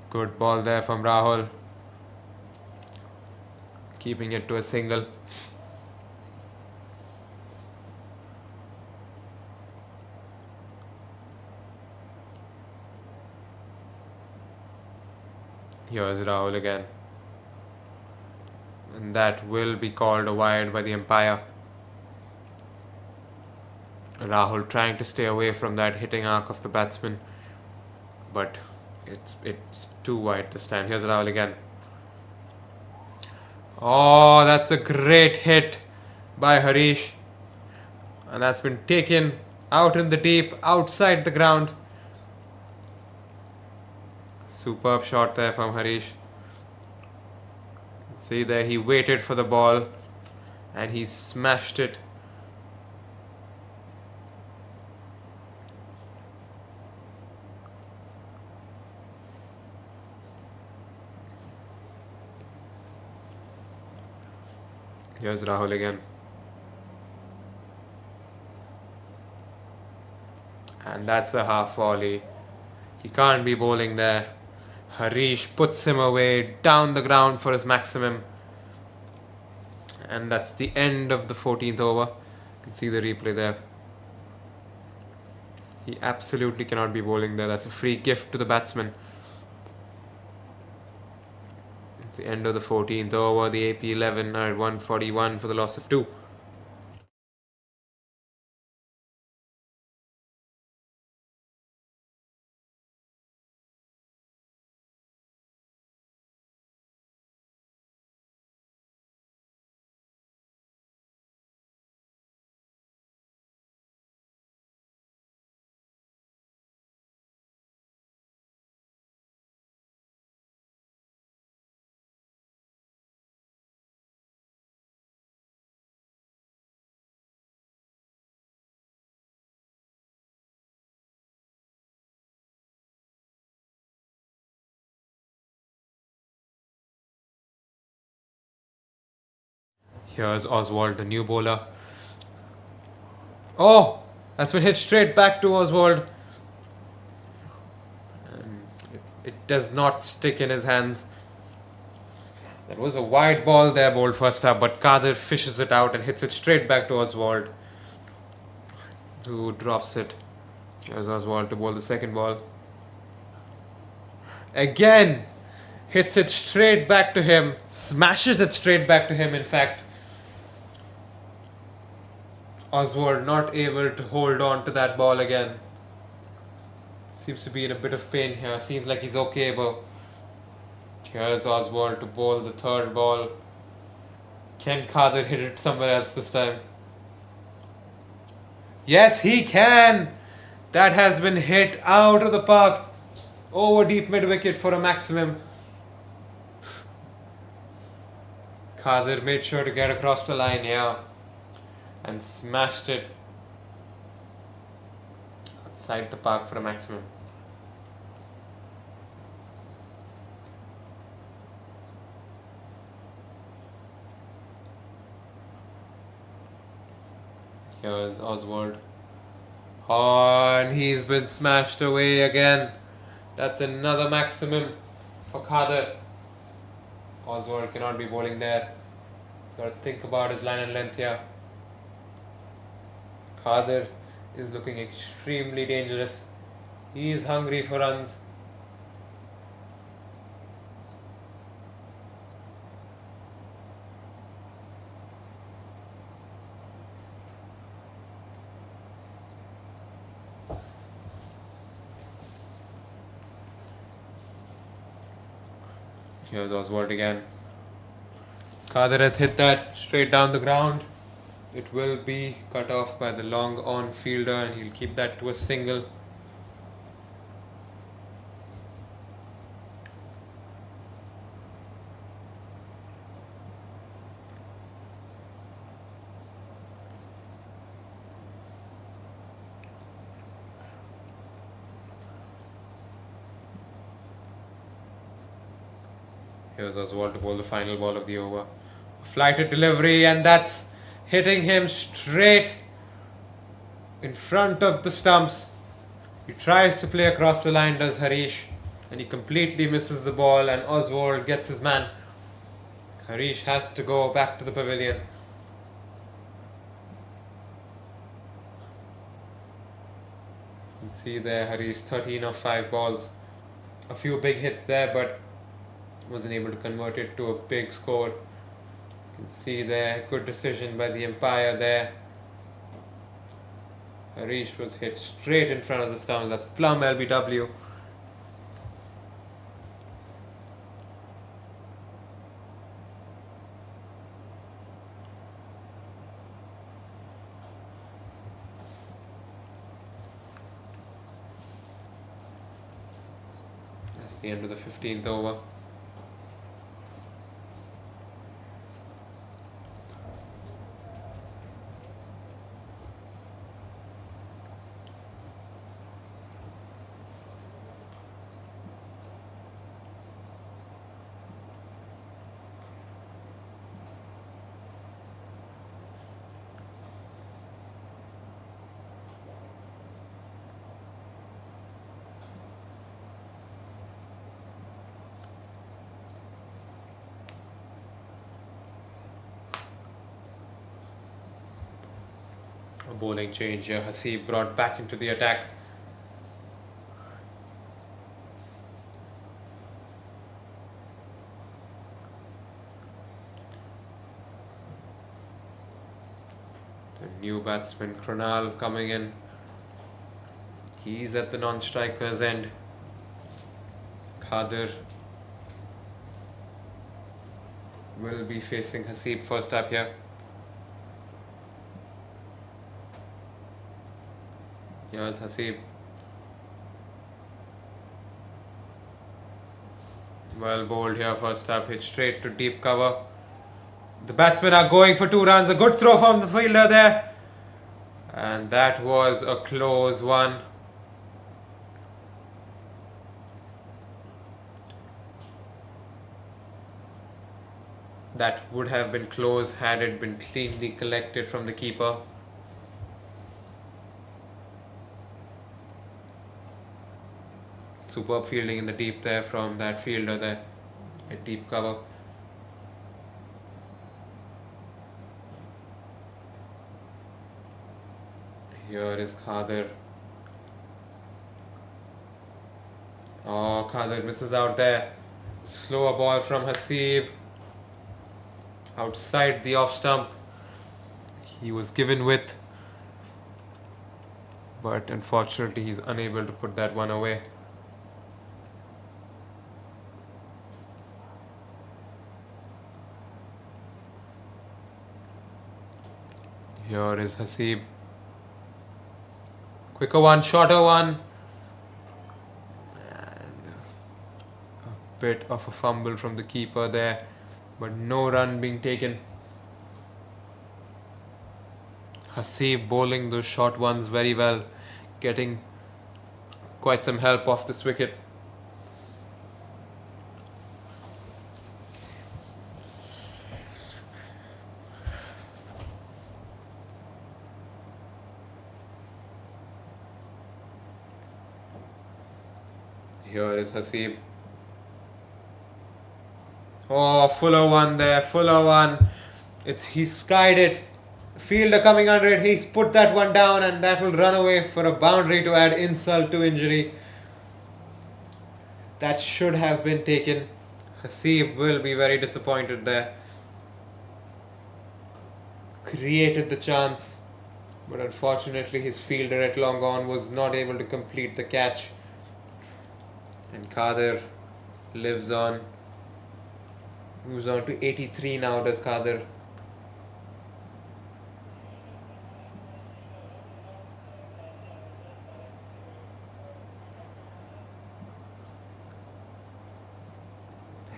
Good ball there from Rahul. Keeping it to a single. Here's Rahul again. And that will be called a wide by the umpire. Rahul trying to stay away from that hitting arc of the batsman. But it's too wide this time. Here's Rahul again. Oh, that's a great hit by Harish. And that's been taken out in the deep, outside the ground. Superb shot there from Harish. See there, he waited for the ball and he smashed it. Here's Rahul again. And that's a half volley. He can't be bowling there. Harish puts him away down the ground for his maximum. And that's the end of the 14th over. You can see the replay there. He absolutely cannot be bowling there. That's a free gift to the batsman. It's the end of the 14th over. The AP 11 are at 141 for the loss of 2. Here's Oswald, the new bowler. Oh, that's been hit straight back to Oswald. And it does not stick in his hands. That was a wide ball there bowled first up, but Kadir fishes it out and hits it straight back to Oswald, who drops it. Here's Oswald to bowl the second ball. Again, hits it straight back to him, smashes it straight back to him, in fact. Oswald not able to hold on to that ball again. Seems to be in a bit of pain here. Seems like he's okay, but here's Oswald to bowl the third ball. Can Kadir hit it somewhere else this time? Yes, he can! That has been hit out of the park. Over deep mid wicket for a maximum. Kadir made sure to get across the line here and smashed it outside the park for a maximum. Here's Oswald. Oh, and he's been smashed away again. That's another maximum for Kadir. Oswald cannot be bowling there. Got to think about his line and length here. Kadir is looking extremely dangerous. He is hungry for runs. Here's Oswald again. Kadir has hit that straight down the ground. It will be cut off by the long on fielder and he'll keep that to a single. Here's Oswald to bowl the final ball of the over. Flighted delivery, and that's hitting him straight in front of the stumps. He tries to play across the line, does Harish, and he completely misses the ball, and Oswald gets his man. Harish has to go back to the pavilion. You can see there Harish 13 of 5 balls. A few big hits there, but wasn't able to convert it to a big score. You can see there, good decision by the umpire there. Harish was hit straight in front of the stumps. That's plumb LBW. That's the end of the 15th over. A bowling change here. Hasib brought back into the attack. The new batsman Kronal coming in. He's at the non-striker's end. Khadir will be facing Hasib first up here. Here's Hasib. Well bowled here first up, hit straight to deep cover. The batsmen are going for 2 runs. A good throw from the fielder there. And that was a close one. That would have been close had it been cleanly collected from the keeper. Superb fielding in the deep there from that fielder there at deep cover. Here is Khadir. Oh, Khadir misses out there. Slower ball from Hasib. Outside the off stump. He was given with, but unfortunately he's unable to put that one away. Here is Hasib. Quicker one, shorter one. And a bit of a fumble from the keeper there, but no run being taken. Hasib bowling those short ones very well, getting quite some help off this wicket. Here is Hasib. Oh, fuller one there, fuller one. He's skied it. Fielder coming under it. He's put that one down, and that will run away for a boundary to add insult to injury. That should have been taken. Hasib will be very disappointed there. Created the chance, but unfortunately his fielder at long on was not able to complete the catch. And Khadir lives on. Moves on to 83 now, does Khadir.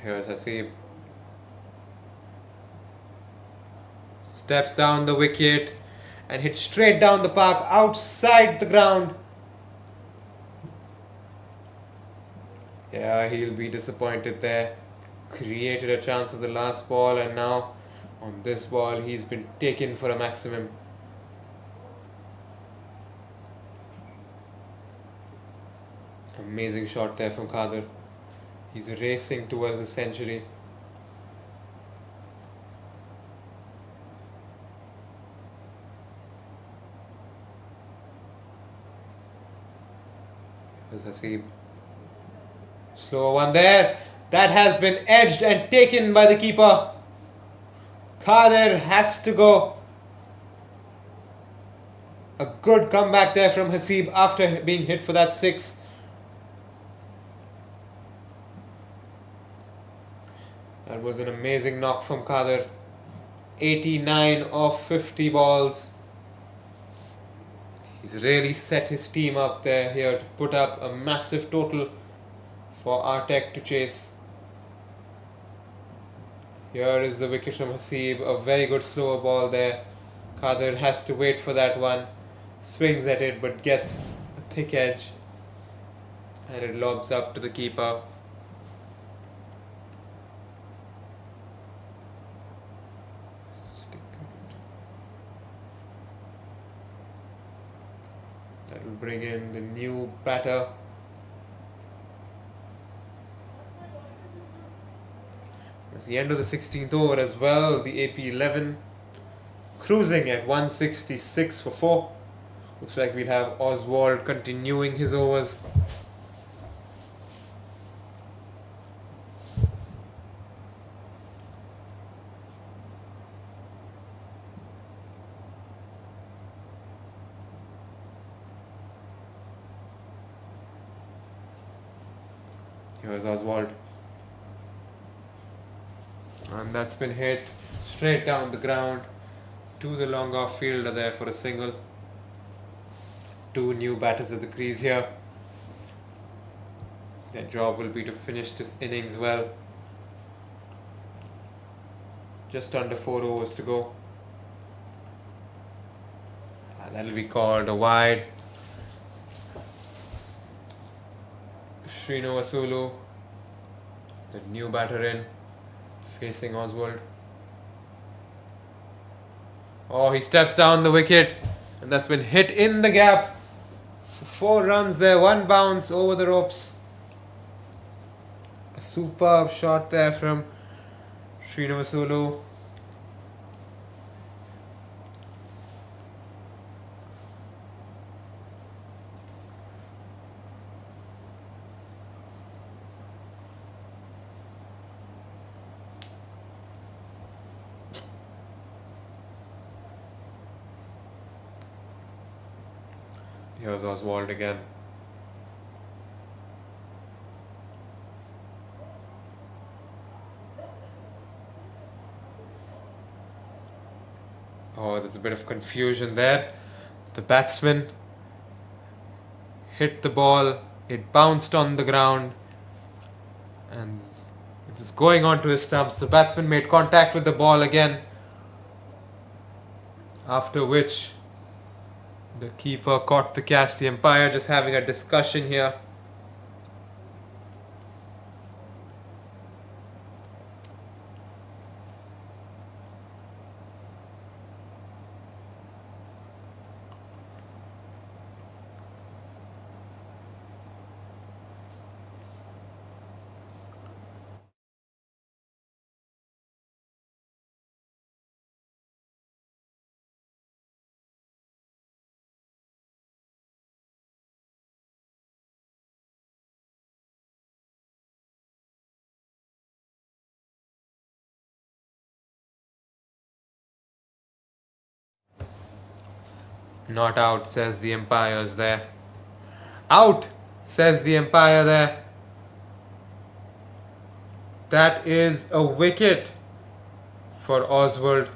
Here's Hasib. Steps down the wicket and hits straight down the park, outside the ground. Yeah, he'll be disappointed there. created a chance of the last ball, and now on this ball he's been taken for a maximum. Amazing shot there from Khader. He's racing towards the century. Here's Haseeb. Slow one there. That has been edged and taken by the keeper. Khader has to go. A good comeback there from Haseeb after being hit for that 6. That was an amazing knock from Khader. 89 of 50 balls. He's really set his team up there here to put up a massive total for Artek to chase. Here is the wicket from Haseeb. A very good slower ball there. Khader has to wait for that one. Swings at it but gets a thick edge. And it lobs up to the keeper. That will bring in the new batter. It's the end of the 16th over as well. The AP 11 cruising at 166 for 4. Looks like we'll have Oswald continuing his overs. Here's Oswald. And that's been hit straight down the ground to the long off fielder there for a single. 2 new batters at the crease here. Their job will be to finish this innings well. Just under 4 overs to go. That'll be called a wide. Srinivasulu, the new batter in, facing Oswald. Oh, he steps down the wicket, and that's been hit in the gap. 4 runs there, 1 bounce over the ropes. A superb shot there from Srinivasulu. Here's Oswald again. Oh, there's a bit of confusion there. The batsman hit the ball, it bounced on the ground, and it was going on to his stumps. The batsman made contact with the ball again, after which the keeper caught the catch. The umpire just having a discussion here. Not out, says the umpires there. Out, says the umpire there. That is a wicket for Oswald.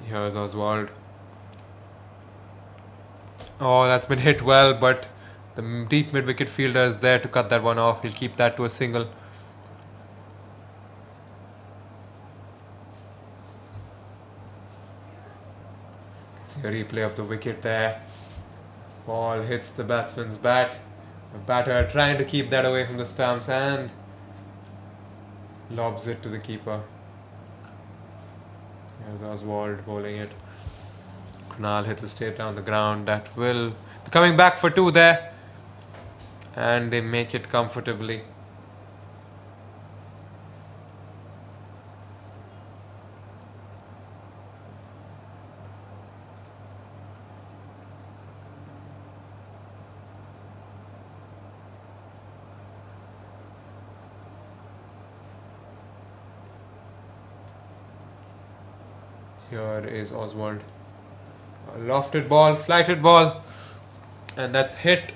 Here's Oswald. Oh, that's been hit well, but the deep mid-wicket fielder is there to cut that one off. He'll keep that to a single. See a replay of the wicket there. Ball hits the batsman's bat. The batter trying to keep that away from the stumps and lobs it to the keeper. Here's Oswald bowling it. Kunal hits it straight down the ground. That will... They're coming back for two there. And they make it comfortably. Here is Oswald. A lofted ball, flighted ball, and that's hit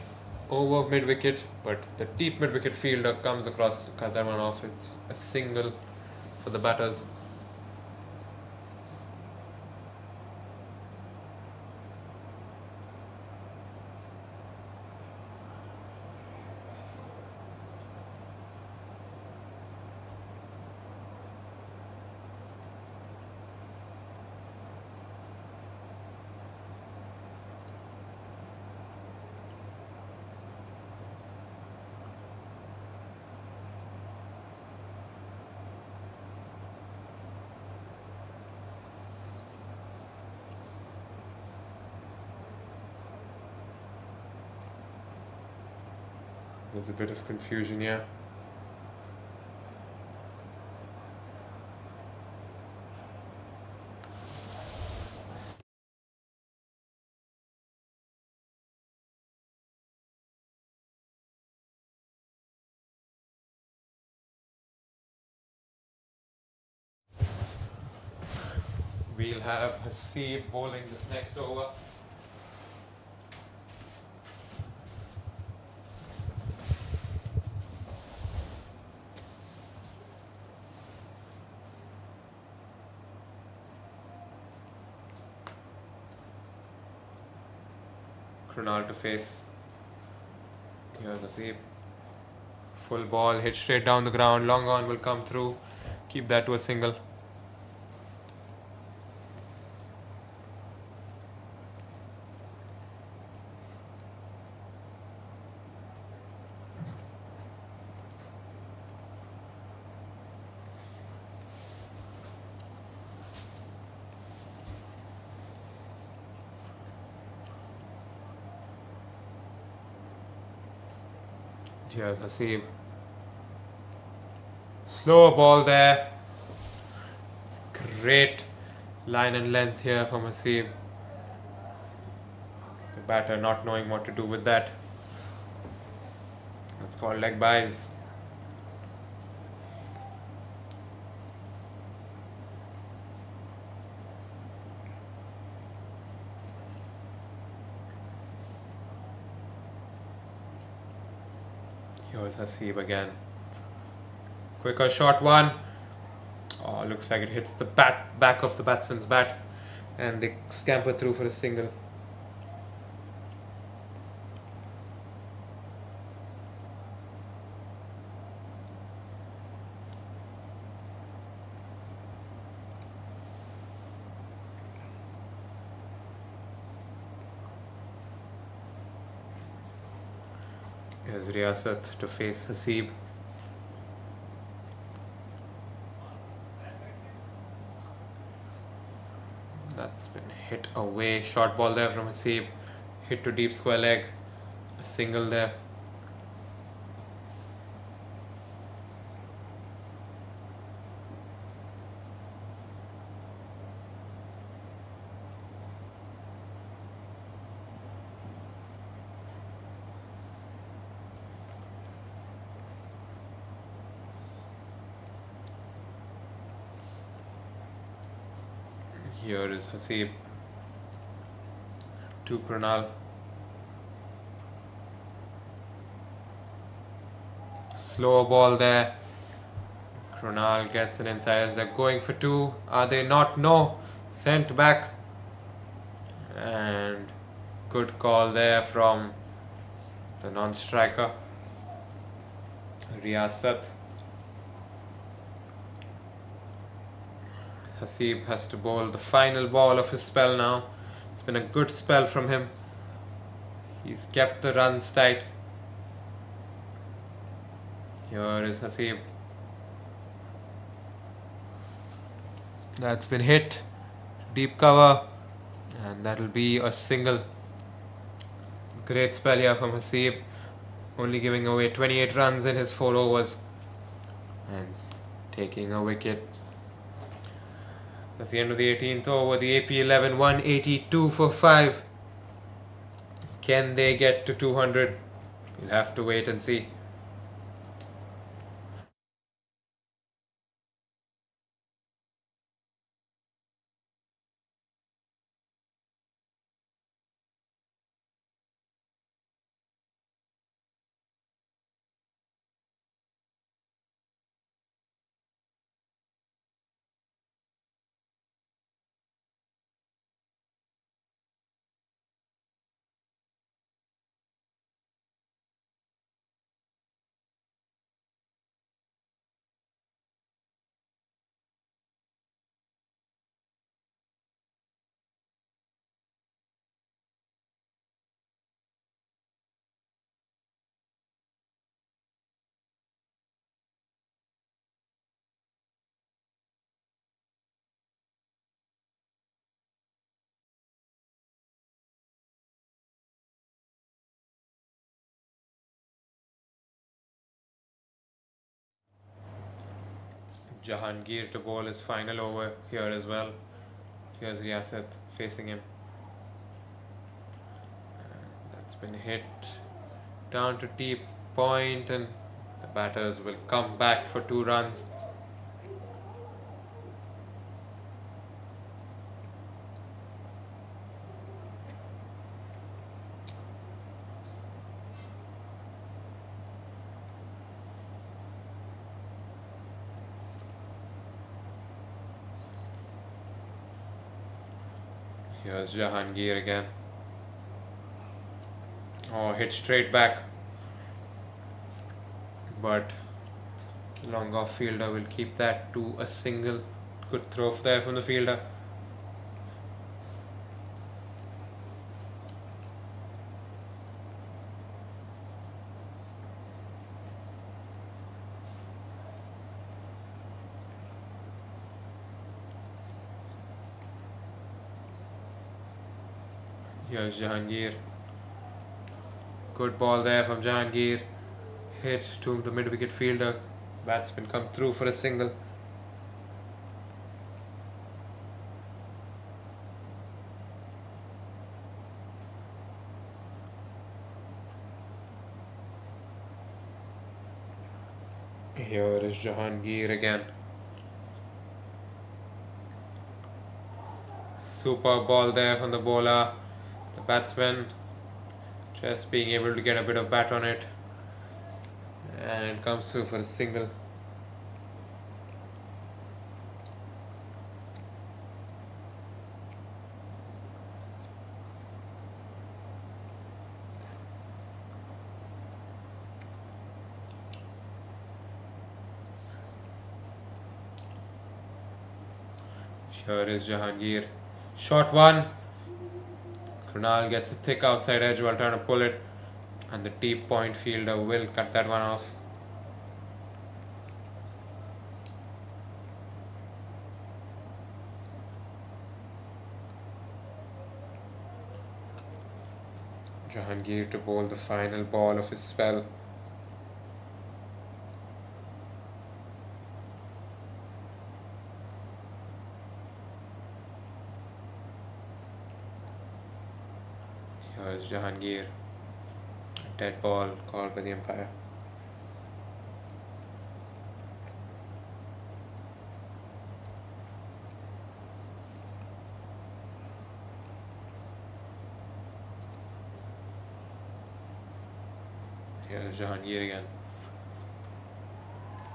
over mid-wicket, but the deep mid-wicket fielder comes across to cut that one off. It's a single for the batters. There's a bit of confusion here. We'll have Hasib bowling this next over. Krunal to face. Here's Hasib. Full ball, hit straight down the ground. Long on will come through. Keep that to a single. Here's Hasib. Slow ball there. Great line and length here from Hasib. The batter not knowing what to do with that. That's called leg byes. Here's Hasib again. Quicker short one. Oh, looks like it hits the back of the batsman's bat. And they scamper through for a single. Here's Riyasat to face Hasib. That's been hit away. Short ball there from Hasib. Hit to deep square leg. A single there. Here is Hasib to Krunal. Slow ball there. Krunal gets it inside as they're going for two. Are they not? No. Sent back. And good call there from the non-striker, Riyasat. Hasib has to bowl the final ball of his spell now. It's been a good spell from him. He's kept the runs tight. Here is Hasib. That's been hit. Deep cover. And that'll be a single. Great spell here from Hasib. Only giving away 28 runs in his 4 overs. And taking a wicket. That's the end of the 18th over. The AP 11 182 for 5. Can they get to 200? We'll have to wait and see. Jahangir to bowl his final over here as well. Here's Riyasat facing him. And that's been hit down to deep point, and the batters will come back for 2 runs. Here's Jahangir again. Oh, hit straight back. But long off fielder will keep that to a single. Good throw there from the fielder. Here's Jahangir. Good ball there from Jahangir. Hit to the mid-wicket fielder. Batsman come through for a single. Here is Jahangir again. Super ball there from the bowler. The batsman just being able to get a bit of bat on it and comes through for a single. Here is Jahangir. Short one. Kunal gets a thick outside edge while trying to pull it, and the deep point fielder will cut that one off. Jahangir to bowl the final ball of his spell. Here's Jahangir. Dead ball called by the umpire. Here's Jahangir again.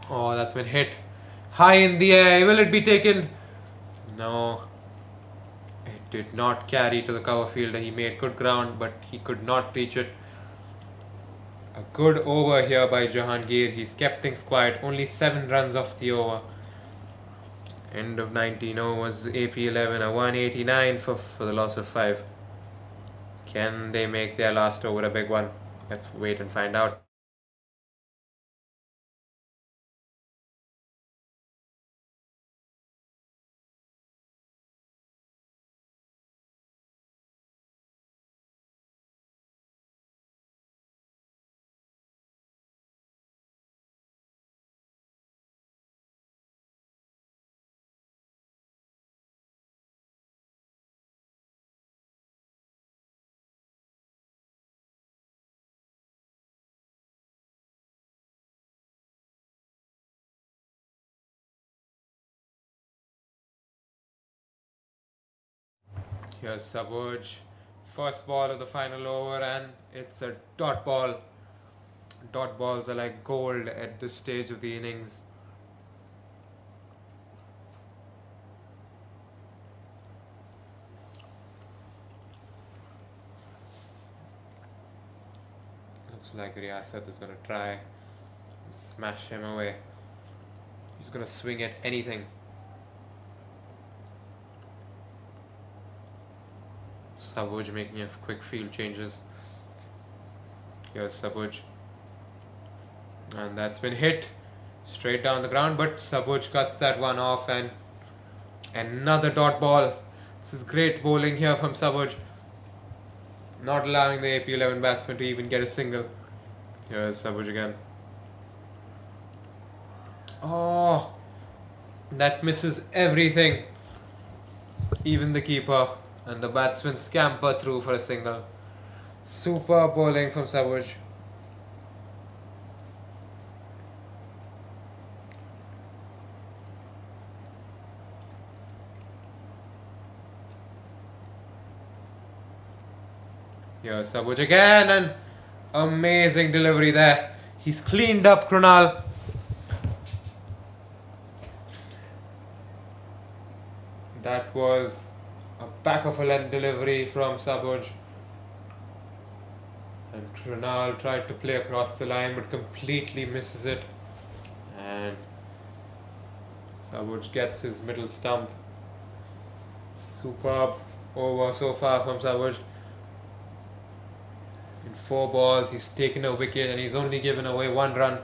Oh, that's been hit high in the air. Will it be taken? No. did not carry to the cover fielder. He made good ground, but he could not reach it. A good over here by Jahangir. He's kept things quiet. Only 7 runs off the over. End of 19 overs. AP 11, a 189 for the loss of 5. Can they make their last over a big one? Let's wait and find out. Here's Sabuj. First ball of the final over, and it's a dot ball. Dot balls are like gold at this stage of the innings. Looks like Riyasat is going to try and smash him away. He's going to swing at anything. Sabuj making a quick field changes. Here's Sabuj. And that's been hit straight down the ground, but Sabuj cuts that one off, and another dot ball. This is great bowling here from Sabuj. Not allowing the AP 11 batsman to even get a single. Here's Sabuj again. Oh, that misses everything. Even the keeper. And the batsman scamper through for a single. Super bowling from Sabuj. Here's Sabuj again, and amazing delivery there. He's cleaned up Krunal. That was a back of a length delivery from Sabuj. And Krunal tried to play across the line but completely misses it. And Sabuj gets his middle stump. Superb over so far from Sabuj. In 4 balls, he's taken a wicket and he's only given away 1 run.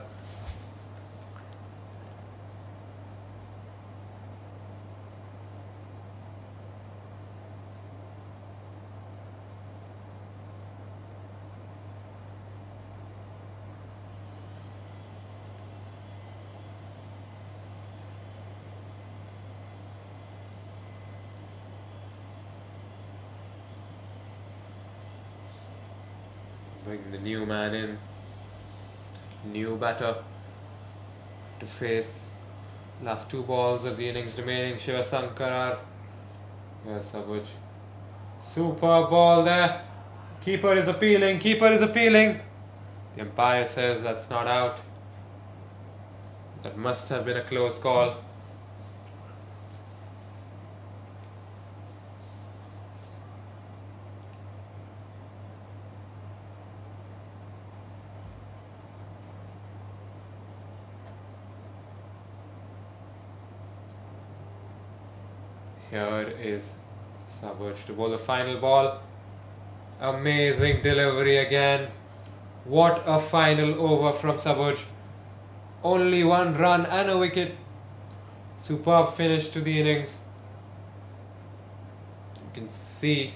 Bring the new man in, new batter to face last 2 balls of the innings remaining. Shiva Sankarar. Yes, Sabuj. Super ball there. Keeper is appealing. Keeper is appealing. The umpire says that's not out. That must have been a close call. Here is Sabuj to bowl the final ball. Amazing delivery again. What a final over from Sabuj. Only 1 run and a wicket. Superb finish to the innings. You can see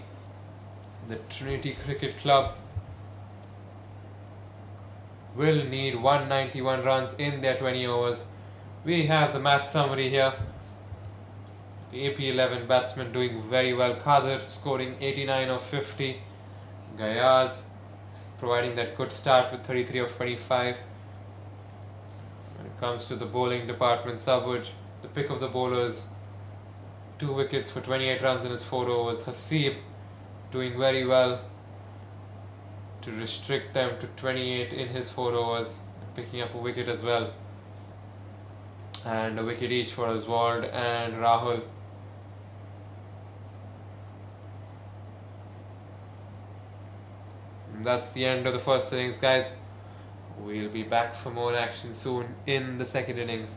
the Trinity Cricket Club will need 191 runs in their 20 overs. We have the match summary here. The AP 11 batsmen doing very well. Khadir scoring 89 of 50. Gayaz providing that good start with 33 of 25. When it comes to the bowling department, Sabuj, the pick of the bowlers, 2 wickets for 28 runs in his 4 overs. Hasib doing very well to restrict them to 28 in his 4 overs, picking up a wicket as well. And a wicket each for Oswald and Rahul. And that's the end of the first innings, guys. We'll be back for more action soon in the second innings.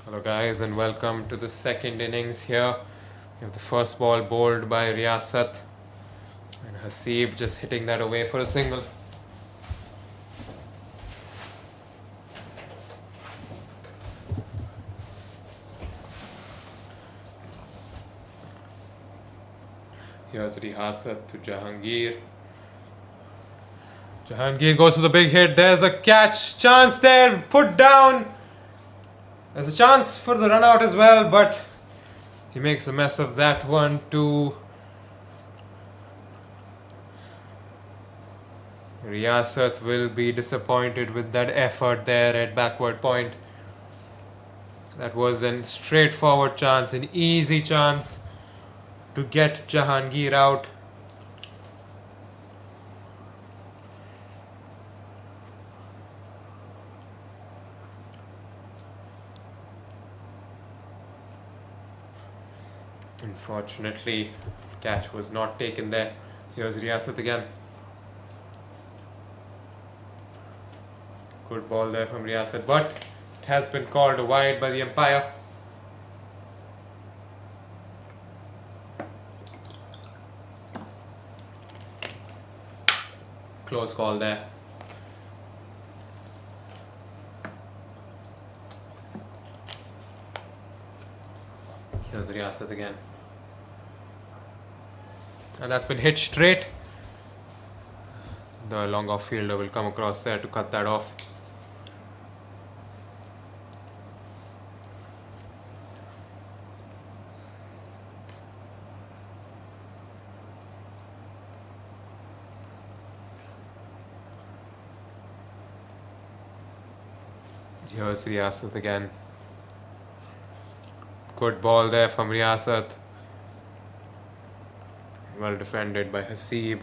Hello guys and welcome to the second innings here. We have the first ball bowled by Riyasat and Hasib just hitting that away for a single. Here's Riyasat to Jahangir. Jahangir goes to the big hit. There's a catch. Chance there. Put down. There's a chance for the run out as well, but he makes a mess of that one too. Riyasat will be disappointed with that effort there at backward point. That was a straightforward chance, an easy chance to get Jahangir out. Unfortunately, catch was not taken there. Here's Riyasat again. Good ball there from Riyasat, but it has been called a wide by the umpire. Close call there. Here's Riyasat again. And that's been hit straight. The long off fielder will come across there to cut that off. Here's Riyasat again. Good ball there from Riyasat. Well defended by Hasib.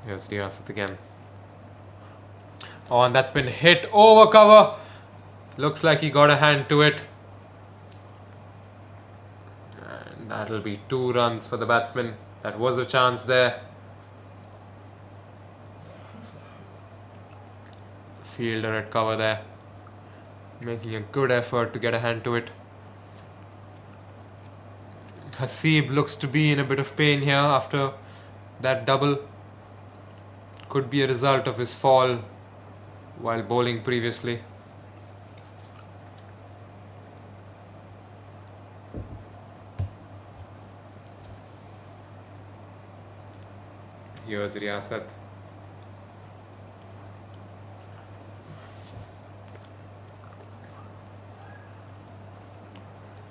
Here's Riyasat again. Oh, and that's been hit over cover. Looks like he got a hand to it. And that'll be 2 runs for the batsman. That was a chance there. Fielder at cover there, making a good effort to get a hand to it. Hasib looks to be in a bit of pain here after that double. Could be a result of his fall while bowling previously. Here's Riyasat.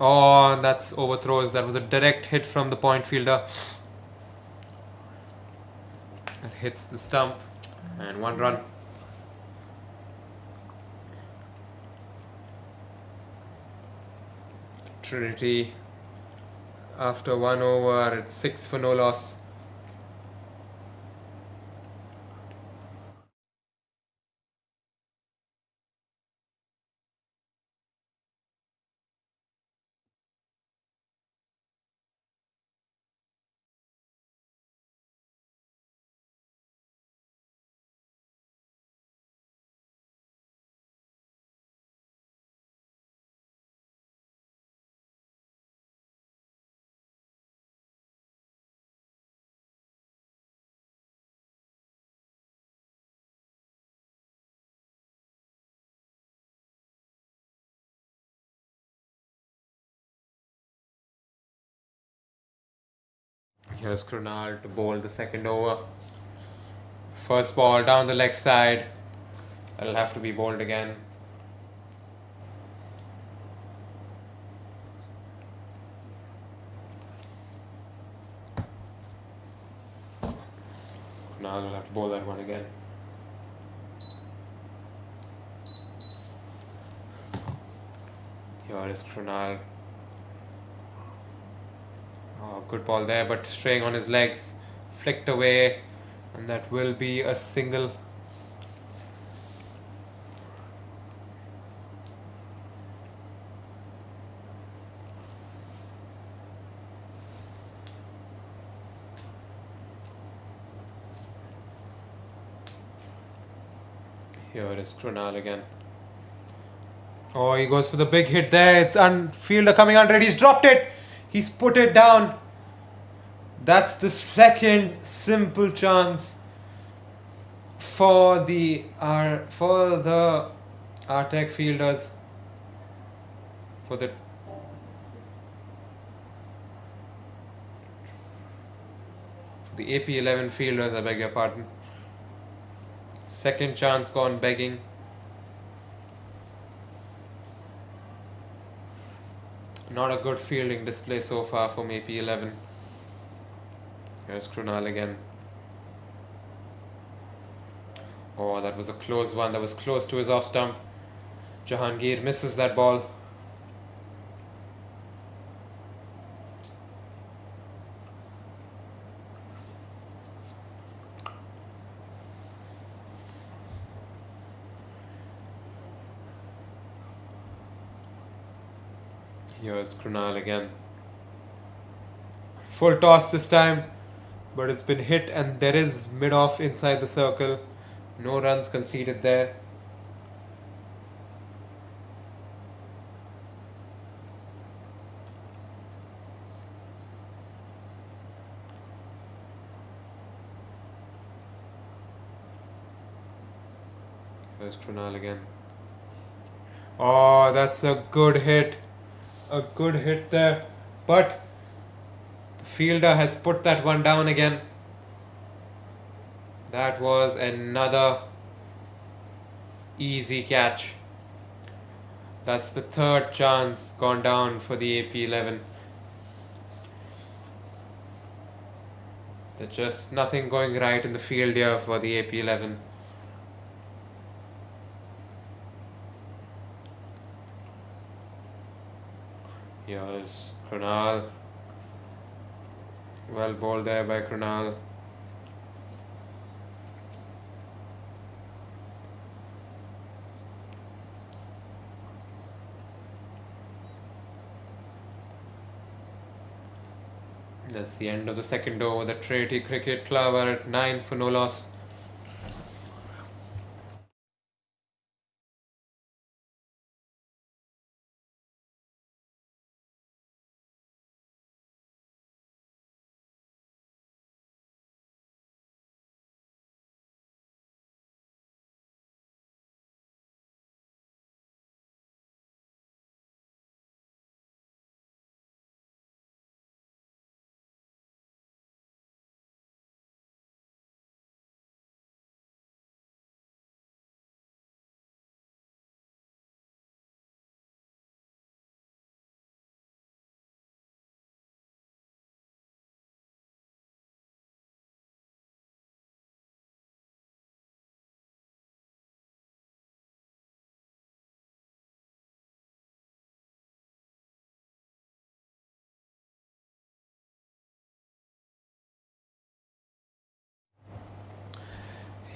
Oh, that's overthrows. That was a direct hit from the point fielder. That hits the stump. And 1 run. Trinity, after 1 over, it's 6 for no loss. Here's Krunal to bowl the second over. First ball down the leg side. That'll have to be bowled again. Krunal will have to bowl that one again. Here is Krunal. Oh, good ball there, but straying on his legs, flicked away, and that will be a single. Here is Krunal again. Oh, he goes for the big hit there. It's fielder coming under it. He's dropped it. He's put it down. That's the second simple chance for the Artec fielders. For the AP11 fielders, I beg your pardon. Second chance gone begging. Not a good fielding display so far from AP11. Here's Krunal again. Oh, that was a close one. That was close to his off stump. Jahangir misses that ball. Here's Krunal again. Full toss this time, but it's been hit and there is mid-off inside the circle. No runs conceded there. Here's Krunal again. Oh, that's a good hit. A good hit there. But the fielder has put that one down again. That was another easy catch. That's the third chance gone down for the AP11. There's just nothing going right in the field here for the AP11. Here's Krunal. Well bowled there by Krunal. That's the end of the second over. The Trinity Cricket Club are at 9 for no loss.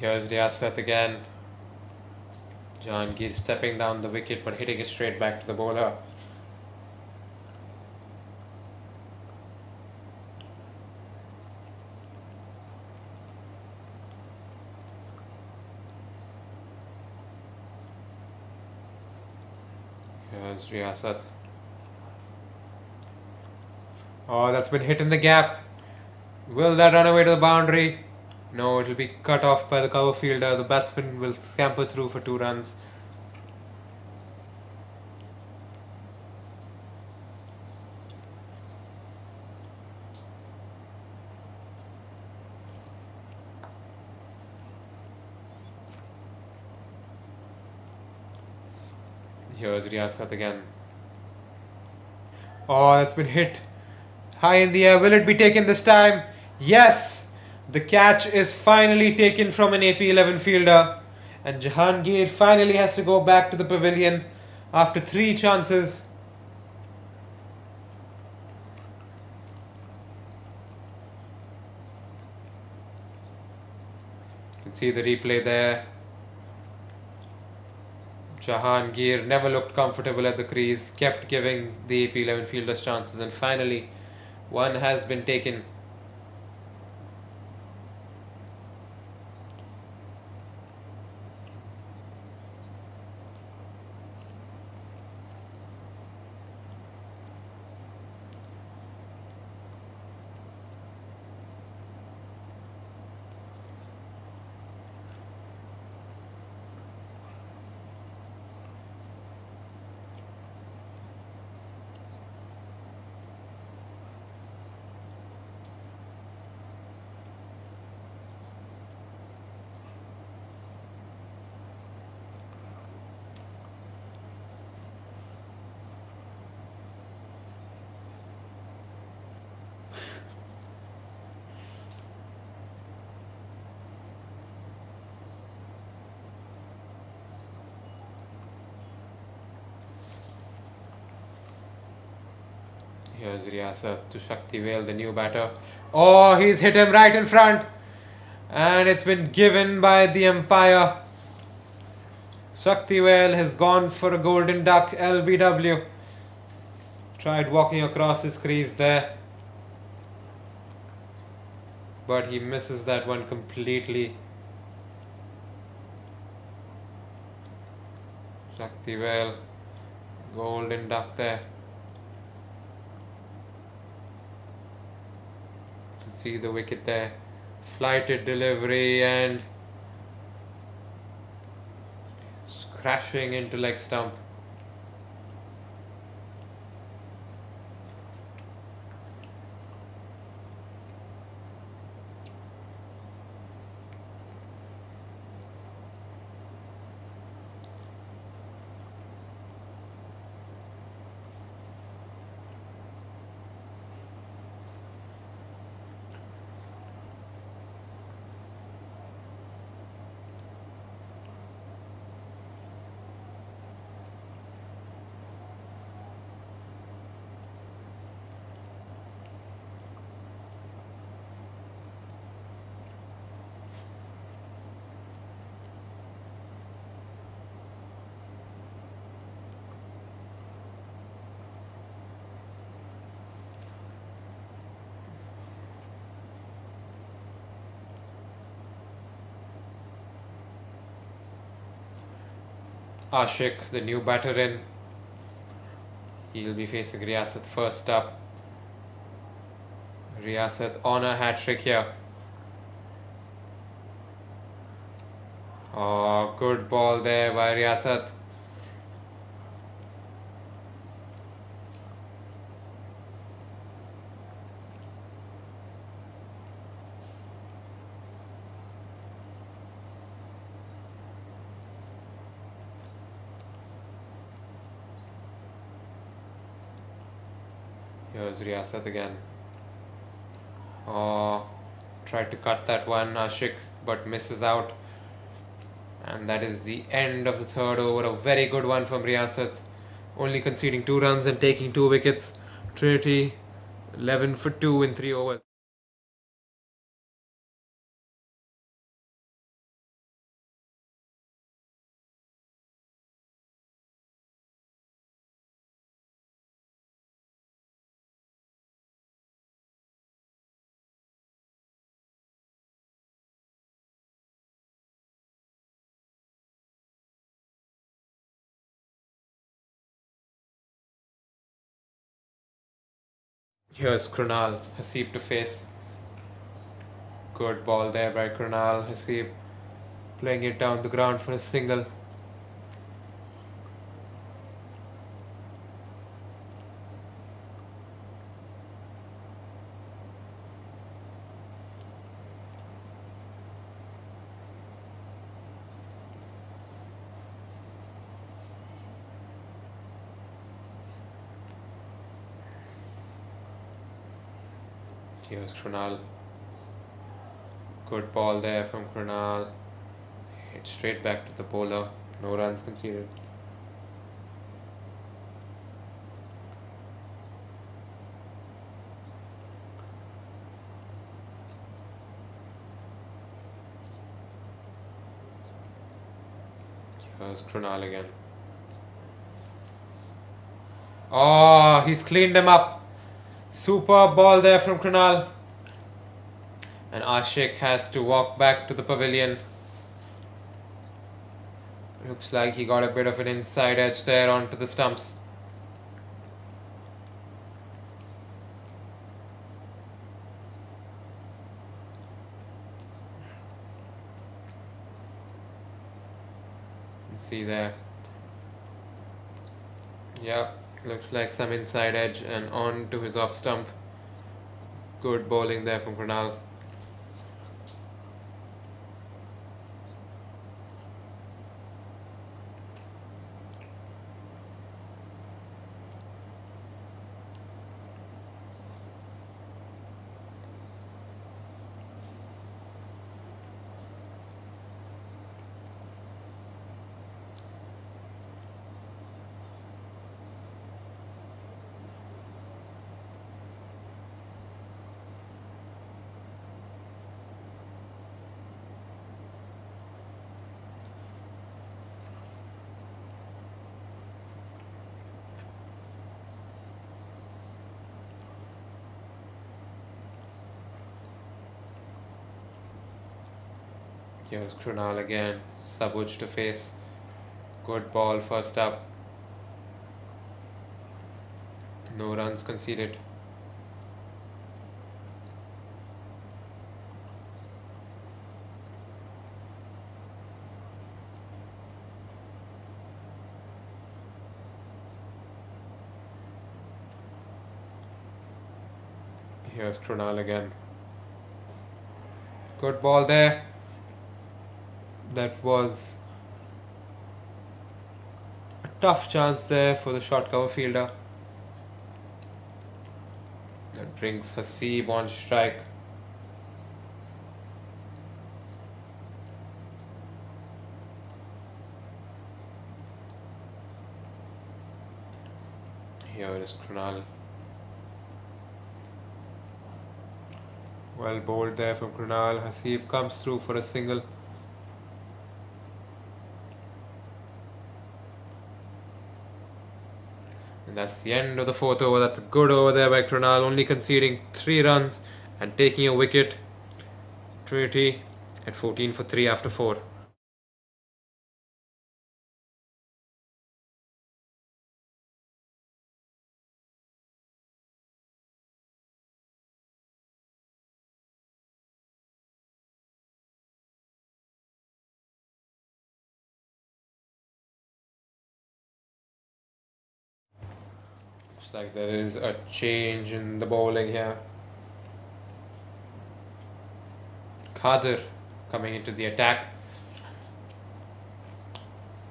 Here's Riyasat again. Jahangir stepping down the wicket but hitting it straight back to the bowler. Here's Riyasat. Oh, that's been hit in the gap. Will that run away to the boundary? No, it will be cut off by the cover fielder. The batsman will scamper through for 2 runs. Here's Riyasat again. Oh, that's been hit high in the air. Will it be taken this time? Yes! The catch is finally taken from an AP11 fielder. And Jahangir finally has to go back to the pavilion after 3 chances. You can see the replay there. Jahangir never looked comfortable at the crease, kept giving the AP11 fielders chances, and finally one has been taken. Here's Riyasat to Shaktivel, the new batter. Oh, he's hit him right in front. And it's been given by the umpire. Shaktivel has gone for a golden duck, LBW. Tried walking across his crease there. But he misses that one completely. Shaktivel, golden duck there. You can see the wicket there. Flighted delivery and crashing into leg stump. Ashik, the new batter in. He'll be facing Riyasat first up. Riyasat on a hat-trick here. Oh, good ball there by Riyasat. Here's Riyasat again. Oh, tried to cut that one, Ashik, but misses out. And that is the end of the third over. A very good one from Riyasat. Only conceding 2 runs and taking 2 wickets. Trinity 11 for 2 in 3 overs. Here's Krunal Hasib to face. Good ball there by Krunal Hasib. Playing it down the ground for a single. Here's Krunal. Good ball there from Krunal. Hit straight back to the bowler. No runs conceded. Here's Krunal again. Oh, he's cleaned him up. Super ball there from Krunal. And Ashik has to walk back to the pavilion. Looks like he got a bit of an inside edge there onto the stumps. You can see there. Yep. Looks like some inside edge and on to his off stump. Good bowling there from Krunal. Here's Krunal again. Sabuj to face. Good ball first up. No runs conceded. Here's Krunal again. Good ball there. That was a tough chance there for the short cover fielder. That brings Hasib on strike. Here is Krunal. Well bowled there from Krunal. Hasib comes through for a single. And that's the end of the fourth over. That's a good over there by Krunal, only conceding 3 runs and taking a wicket. Trinity at 14 for 3 after 4. Looks like there is a change in the bowling here. Khader coming into the attack.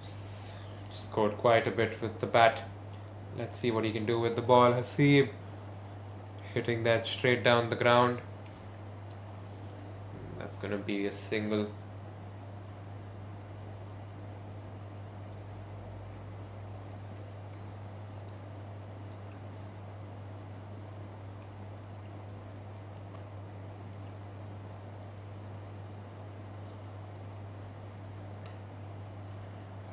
Scored quite a bit with the bat. Let's see what he can do with the ball. Hasib hitting that straight down the ground. That's going to be a single.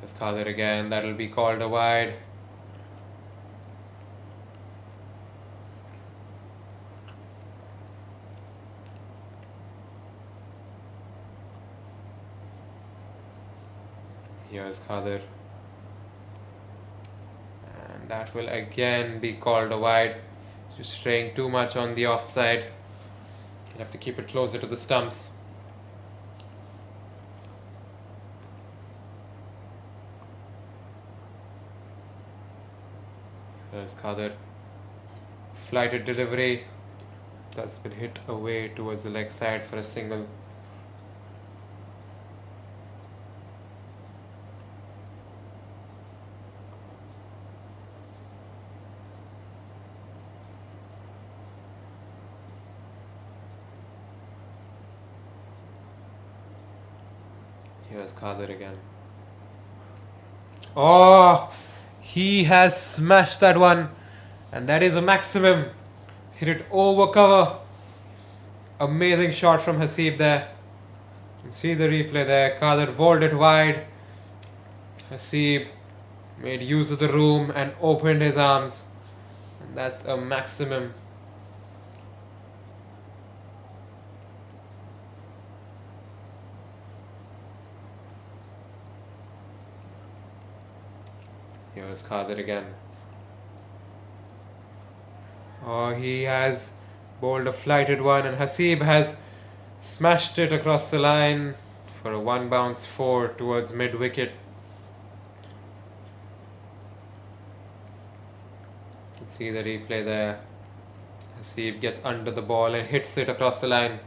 There's Khader again. That'll be called a wide. Here's Khader. And that will again be called a wide. Just straying too much on the offside. You'll have to keep it closer to the stumps. There's Khader. Flighted delivery. That's been hit away towards the leg side for a single. Here's Khader again. Oh! He has smashed that one, and that is a maximum. Hit it over cover. Amazing shot from Hasib there. You can see the replay there. Khader bowled it wide. Hasib made use of the room and opened his arms. And that's a maximum. Here's Khader again. Oh, he has bowled a flighted one, and Hasib has smashed it across the line for a 1 bounce 4 towards mid wicket. You can see the replay there. Hasib gets under the ball and hits it across the line.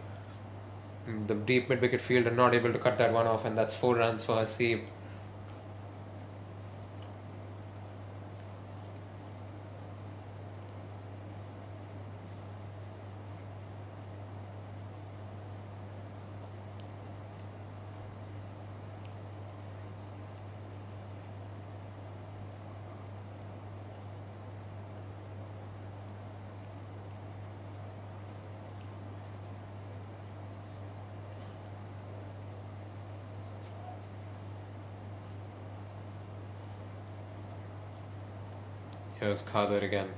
The deep mid wicket fielder not able to cut that one off, and that's 4 runs for Hasib. Here's Khader again.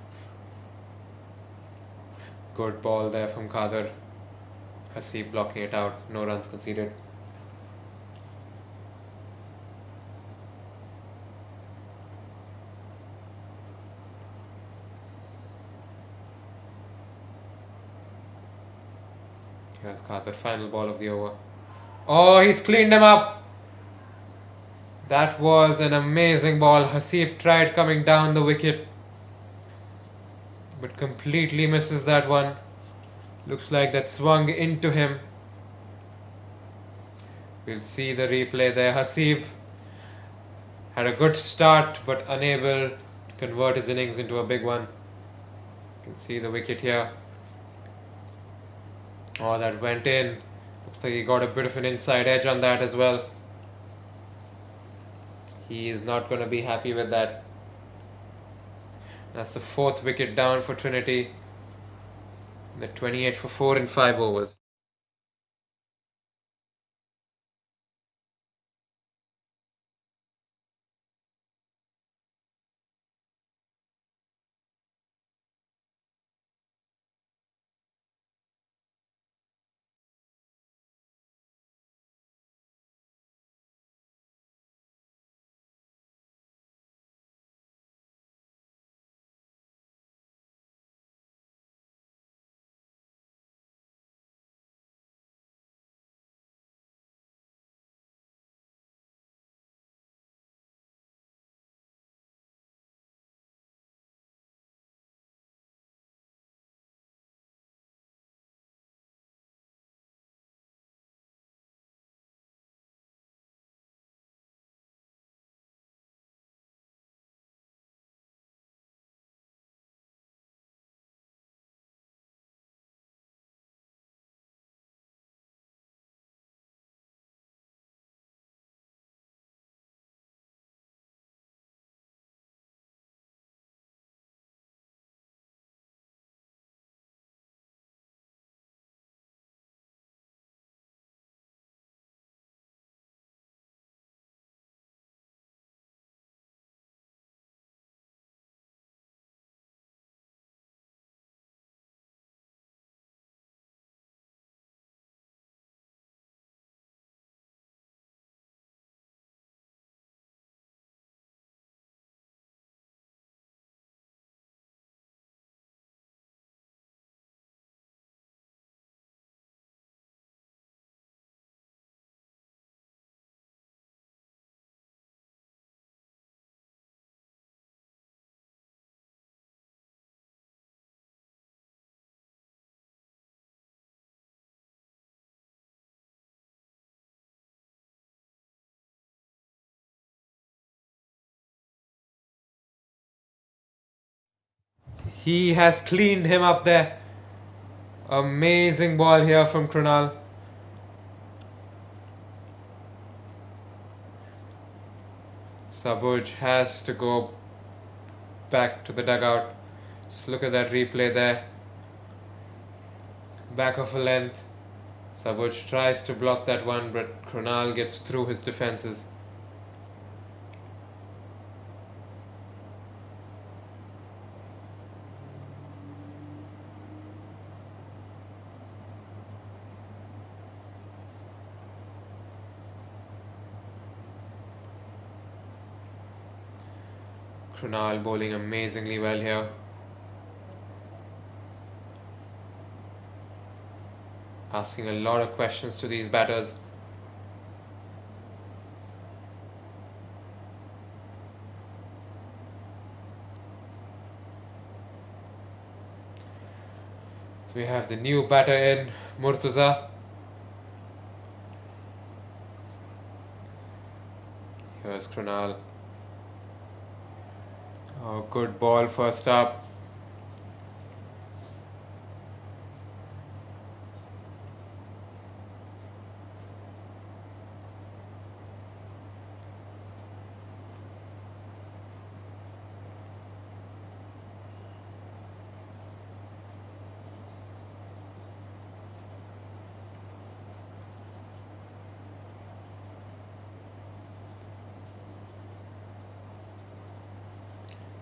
Good ball there from Khader. Hasib blocking it out. No runs conceded. Here's Khatar, final ball of the over. Oh, he's cleaned him up. That was an amazing ball. Hasib tried coming down the wicket, but completely misses that one. Looks like that swung into him. We'll see the replay there. Hasib had a good start, but unable to convert his innings into a big one. You can see the wicket here. Oh, that went in. Looks like he got a bit of an inside edge on that as well. He is not going to be happy with that. That's the 4th wicket down for Trinity. The 28 for 4 in 5 overs. He has cleaned him up there. Amazing ball here from Krunal. Sabuj has to go back to the dugout. Just look at that replay there. Back of a length. Sabuj tries to block that one, but Krunal gets through his defenses. Krunal bowling amazingly well here. Asking a lot of questions to these batters. We have the new batter in, Murtaza. Here's Krunal. Oh, good ball first up.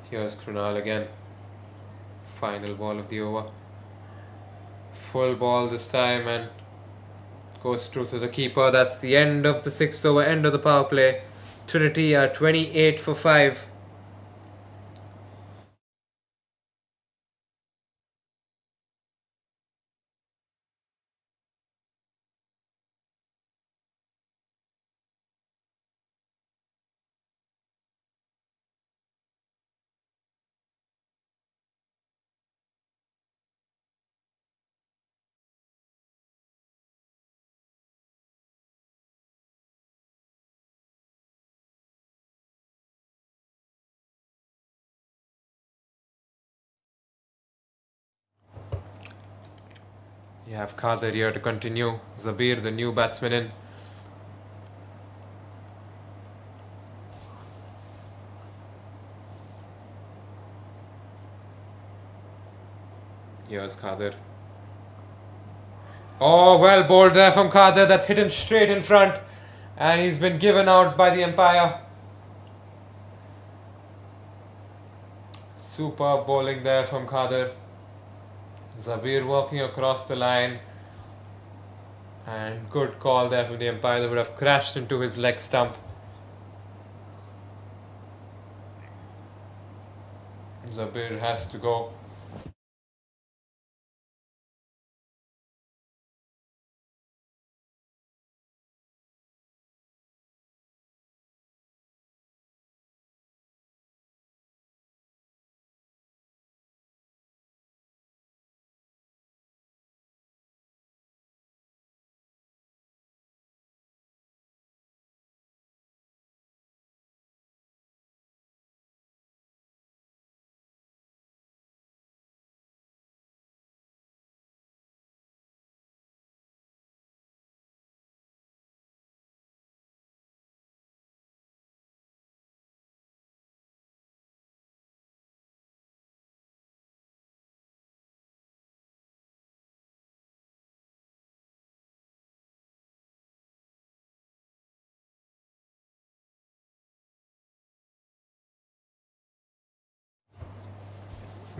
Here's Krunal again. Final ball of the over. Full ball this time and goes through to the keeper. That's the end of the 6th over, end of the power play. Trinity are 28 for 5. You have Khader here to continue. Zabir, the new batsman in. Here's Khader. Oh, well bowled there from Khader. That's hit him straight in front. And he's been given out by the umpire. Super bowling there from Khader. Zabir walking across the line. And good call there from the umpire. That would have crashed into his leg stump. Zabir has to go.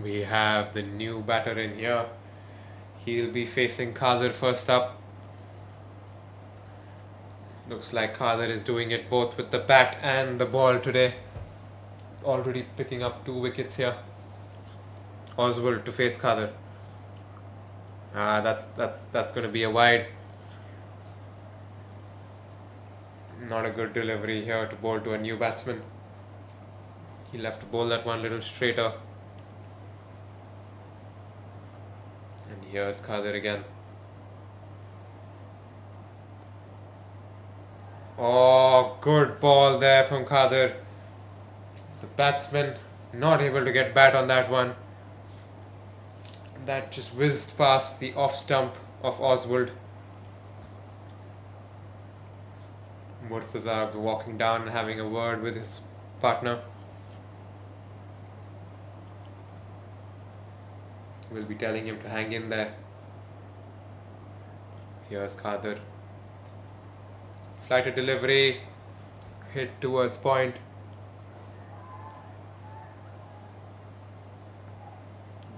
We have the new batter in here. He'll be facing Khader first up. Looks like Khader is doing it both with the bat and the ball today. Already picking up 2 wickets here. Oswald to face Khader. That's going to be a wide. Not a good delivery here to bowl to a new batsman. He'll have to bowl that one little straighter. And here's Khader again. Oh, good ball there from Khader. The batsman not able to get bat on that one. That just whizzed past the off stump of Oswald. Murtaza walking down and having a word with his partner. Will be telling him to hang in there. Here's Khader. Flighted delivery. Hit towards point.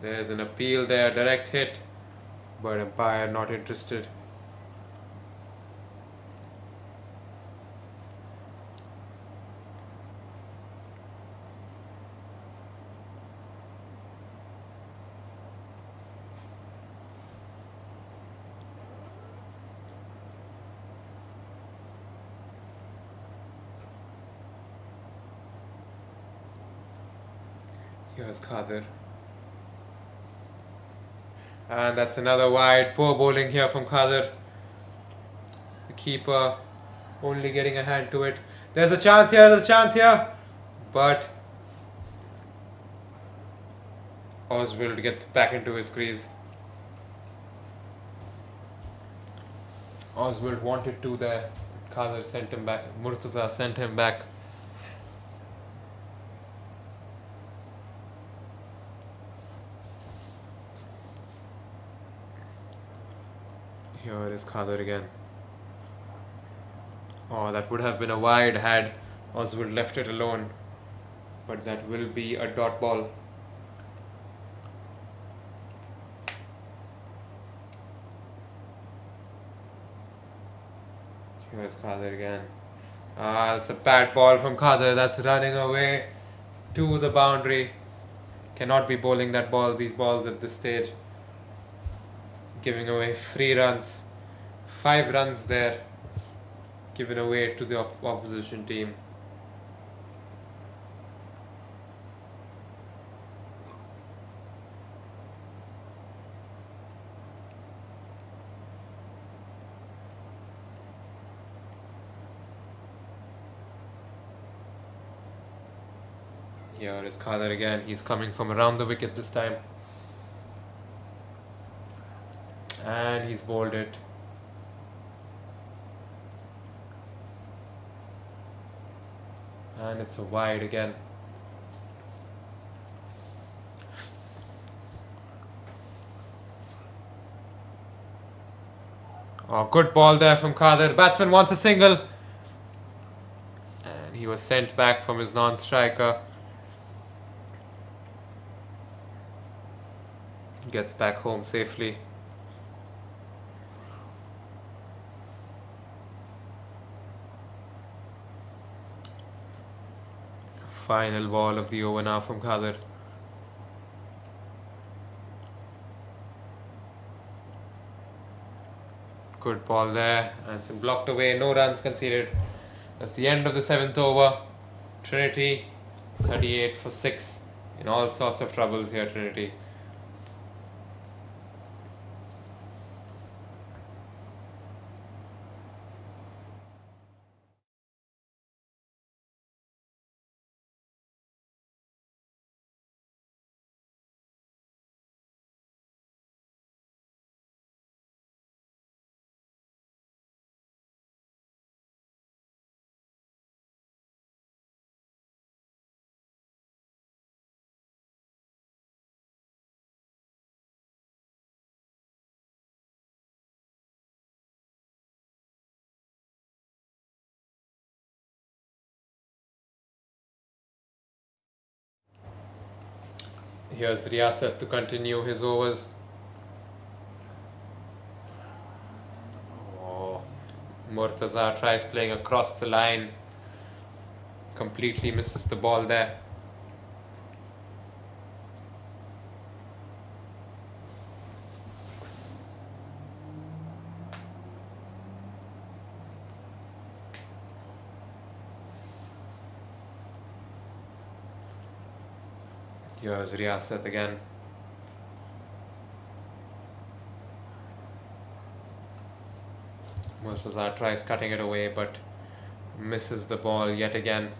There's an appeal there, direct hit. But umpire not interested. Here's Khader. And that's another wide. Poor bowling here from Khader. The keeper only getting a hand to it. There's a chance here, But Oswald gets back into his crease. Oswald wanted to there. Khader sent him back. Murtaza sent him back. Here is Khader again. Oh, that would have been a wide had Oswald left it alone. But that will be a dot ball. Here's Khader again. It's a bad ball from Khader. That's running away to the boundary. Cannot be bowling that ball, these balls at this stage. Giving away free runs. 5 runs there. Given away to the opposition team. Here is Khader again. He's coming from around the wicket this time. And he's bowled it. And it's a wide again. Oh, good ball there from Khader. Batsman wants a single. And he was sent back from his non-striker. Gets back home safely. Final ball of the over now from Khader. Good ball there, and it's been blocked away. No runs conceded. That's the end of the 7th over. Trinity 38 for 6. In all sorts of troubles here, Trinity. Here's Riyasat to continue his overs. Oh, Murtaza tries playing across the line. Completely misses the ball there. Here's Riyasat again. Murtaza tries cutting it away but misses the ball yet again.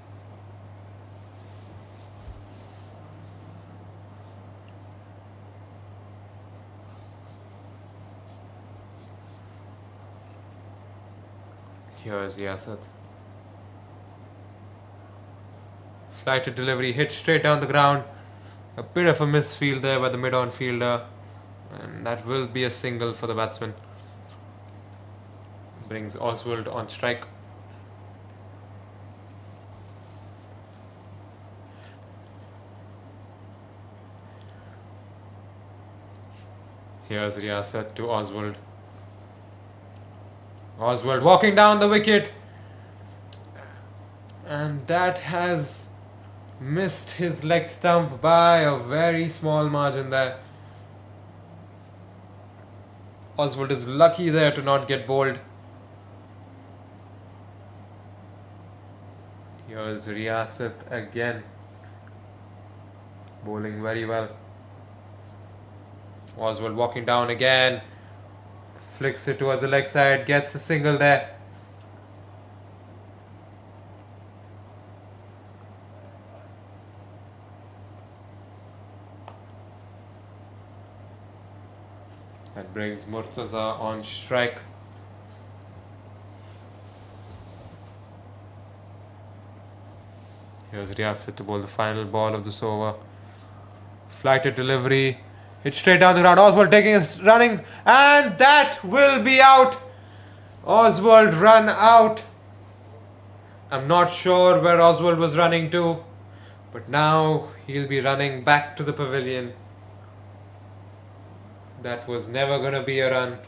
Here's Riyasat. Flighted delivery, hit straight down the ground. A bit of a misfield there by the mid-on fielder, and that will be a single for the batsman. Brings Oswald on strike. Here's Riyasat to Oswald. Oswald walking down the wicket, and that has missed his leg stump by a very small margin there. Oswald is lucky there to not get bowled. Here's Riyasat again, bowling very well. Oswald walking down again, flicks it towards the leg side, gets a single there. That brings Murtaza on strike. Here's Riyasat to bowl the final ball of this over. Flighted delivery, hit straight down the ground. Oswald taking his running, and that will be out. Oswald run out. I'm not sure where Oswald was running to, but now he'll be running back to the pavilion. That was never going to be a run.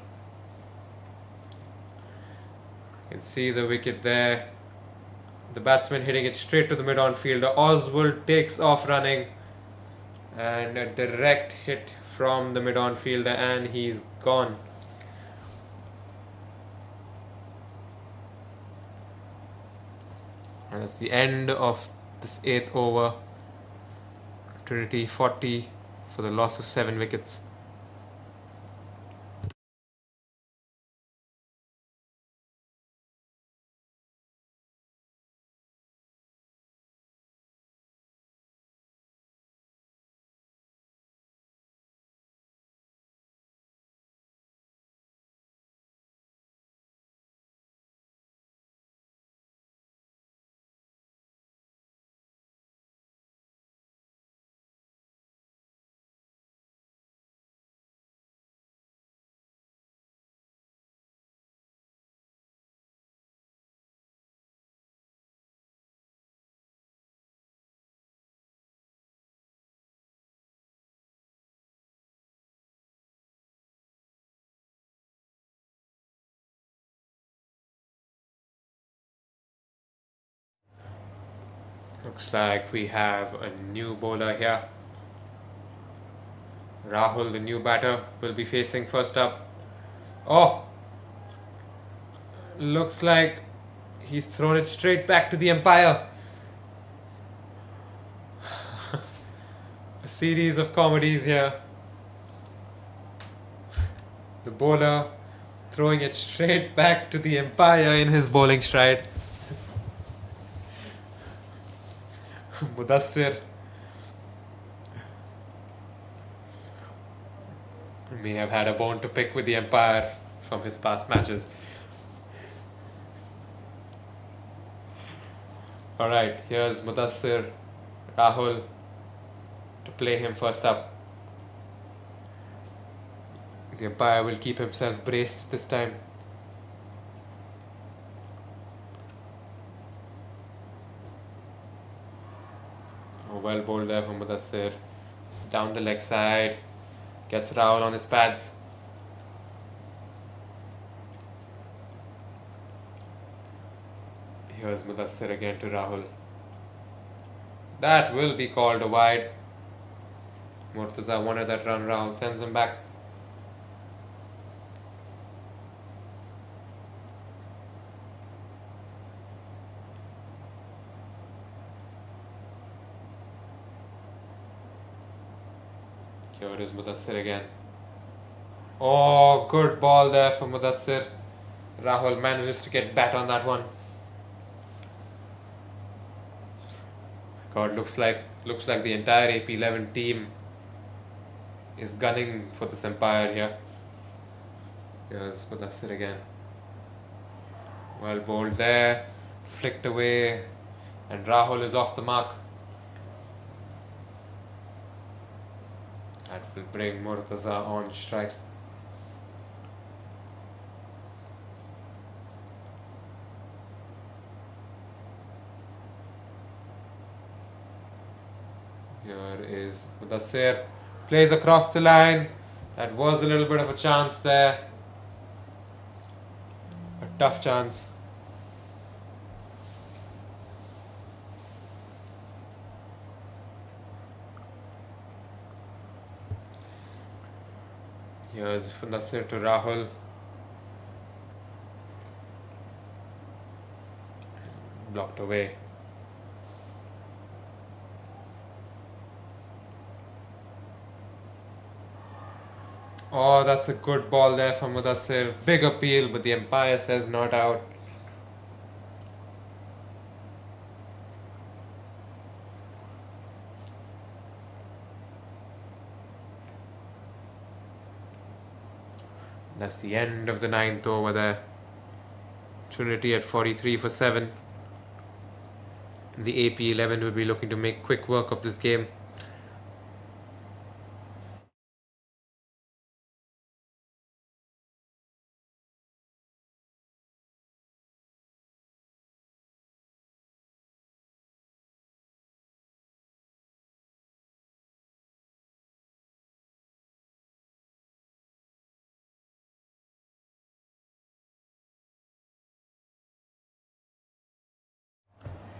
You can see the wicket there. The batsman hitting it straight to the mid-on fielder. Oswald takes off running, and a direct hit from the mid-on fielder, and he's gone. And that's the end of this 8th over. Trinity 40 for the loss of 7 wickets. Looks like we have a new bowler here. Rahul, the new batter, will be facing first up. Oh! Looks like he's thrown it straight back to the umpire. A series of comedies here. The bowler throwing it straight back to the umpire in his bowling stride. Mudassir may have had a bone to pick with the umpire from his past matches. Alright, here's Mudassir, Rahul to play him first up. The umpire will keep himself braced this time. Oh, well bowled there from Mudassir. Down the leg side. Gets Rahul on his pads. Here's Mudassir again to Rahul. That will be called a wide. Murtaza wanted that run. Rahul sends him back. Here is Mudassir again. Oh, good ball there for Mudassir. Rahul manages to get bat on that one. God, looks like the entire AP11 team is gunning for this umpire here. Here's Mudassir again. Well bowled there, flicked away, and Rahul is off the mark. That will bring Murtaza on strike. Here is Mudassir. Plays across the line. That was a little bit of a chance there. A tough chance. Here's Mudassir to Rahul. Blocked away. Oh, that's a good ball there from Mudassir. Big appeal, but the umpire says not out. That's the end of the 9th over there. Trinity at 43 for 7. The AP11 will be looking to make quick work of this game.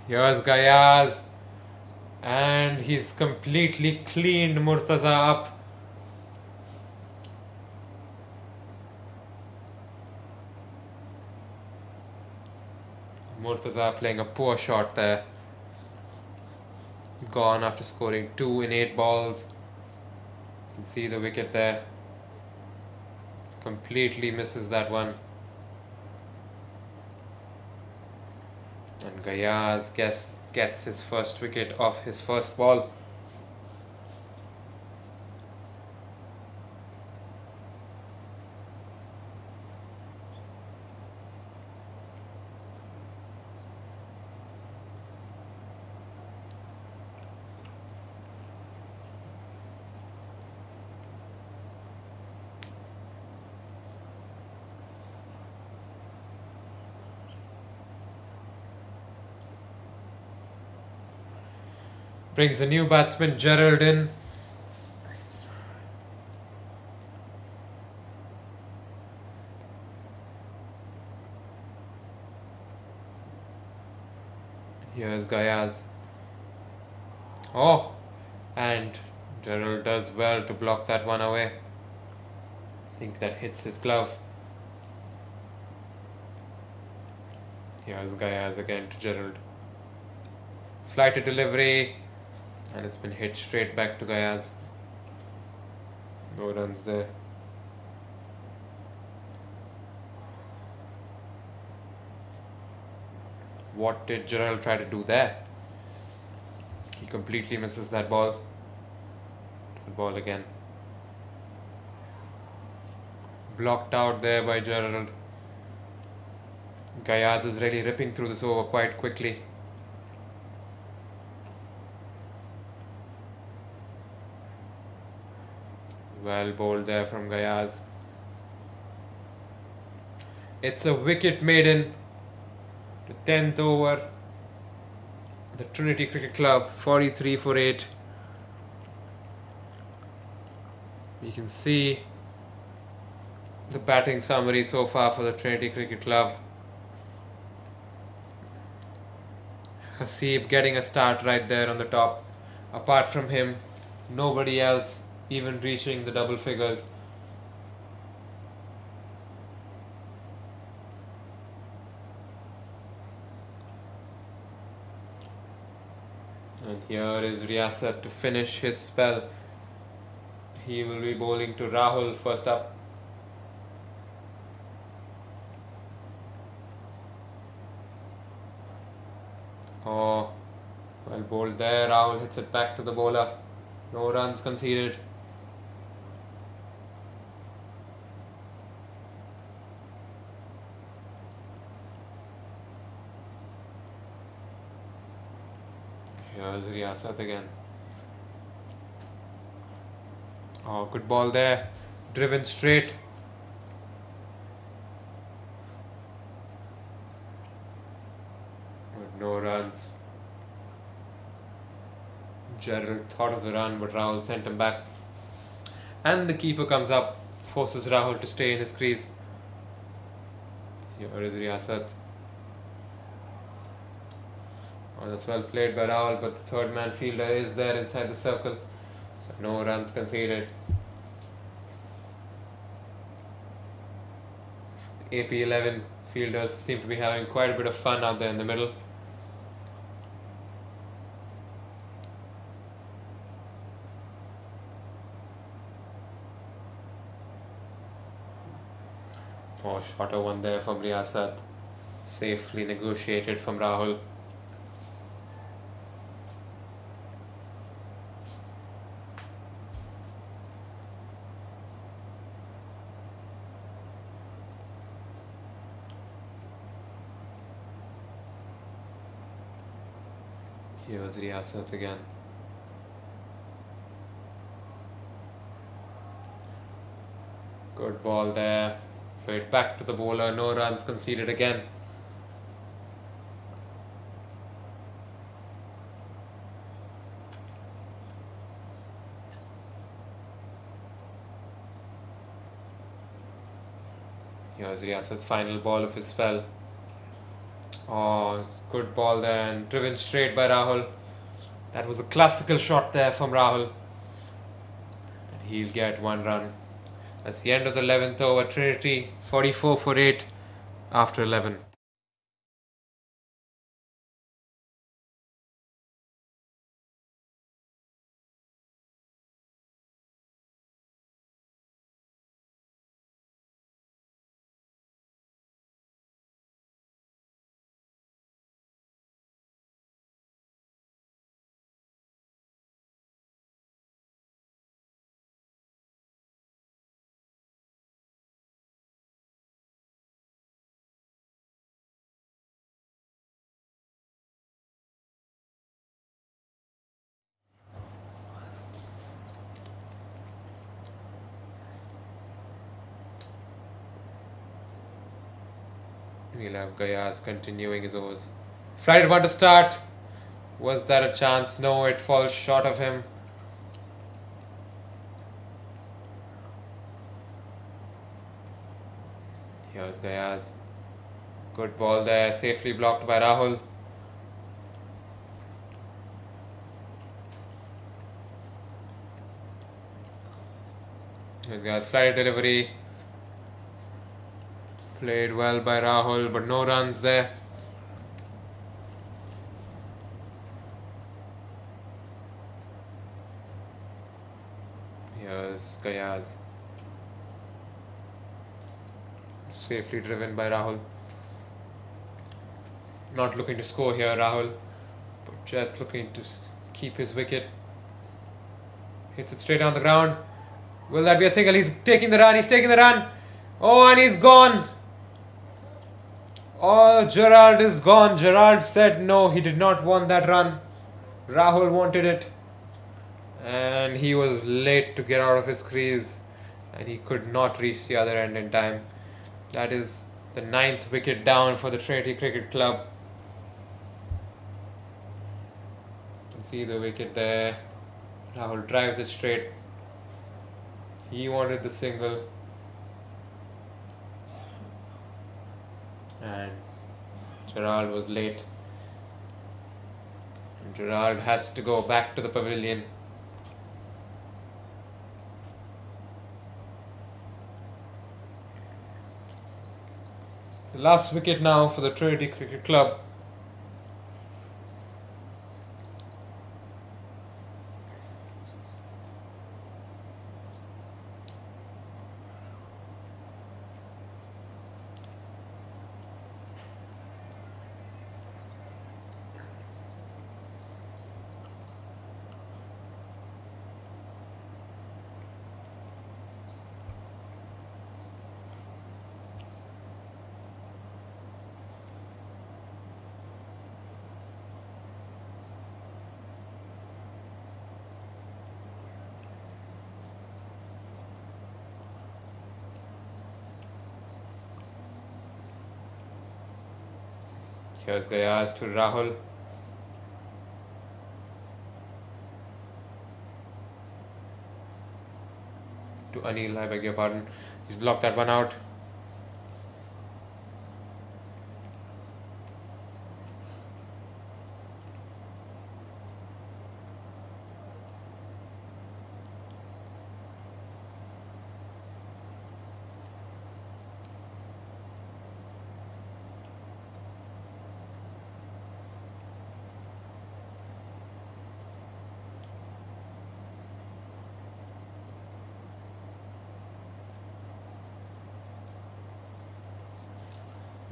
Here's Gayaz, and he's completely cleaned Murtaza up. Murtaza playing a poor shot there. Gone after scoring 2 in 8 balls. You can see the wicket there. Completely misses that one. And Gayaz gets his first wicket off his first ball. Brings the new batsman Gerald in. Here's Gayaz. Oh, and Gerald does well to block that one away. I think that hits his glove. Here's Gayaz again to Gerald. Flighted delivery, and it's been hit straight back to Gayaz. No runs there. What did Gerald try to do there? He completely misses that ball. Good ball again. Blocked out there by Gerald. Gayaz is really ripping through this over quite quickly. Well bowled there from Gayaz. It's a wicket maiden. The 10th over. The Trinity Cricket Club, 43 for 8. You can see the batting summary so far for the Trinity Cricket Club. Hasib getting a start right there on the top. Apart from him, nobody else even reaching the double figures. And here is Riyasat to finish his spell. He will be bowling to Rahul first up. Oh, well bowled there. Rahul hits it back to the bowler. No runs conceded. Here's Riyasat again. Oh, good ball there. Driven straight. But no runs. Gerald thought of the run, but Rahul sent him back. And the keeper comes up, forces Rahul to stay in his crease. Here is Riyasat. Oh, that's well played by Rahul, but the third man fielder is there inside the circle. So no runs conceded. The AP11 fielders seem to be having quite a bit of fun out there in the middle. Oh, shorter one there from Riyasat. Safely negotiated from Rahul. Here's Riyasat again. Good ball there. Played back to the bowler. No runs conceded again. Here's Riyasat's final ball of his spell. Oh, good ball there and driven straight by Rahul. That was a classical shot there from Rahul. And he'll get one run. That's the end of the 11th over. Trinity 44 for 8 after 11. We'll have Gayaz continuing his overs. Flighted one to start. Was that a chance? No, it falls short of him. Here's Gayaz. Good ball there, safely blocked by Rahul. This guy's flight delivery. Played well by Rahul, but no runs there. Here's Gayaz. Safely driven by Rahul. Not looking to score here, Rahul, but just looking to keep his wicket. Hits it straight on the ground. Will that be a single? He's taking the run. He's taking the run. Oh, and he's gone. Oh, Gerald is gone. Gerald said no, he did not want that run. Rahul wanted it. And he was late to get out of his crease. And he could not reach the other end in time. That is the 9th wicket down for the Trinity Cricket Club. You can see the wicket there. Rahul drives it straight. He wanted the single. And Gerald was late. And Gerald has to go back to the pavilion. The last wicket now for the Trinity Cricket Club. Here's Gayaz to Rahul. To Anil, I beg your pardon. He's blocked that one out.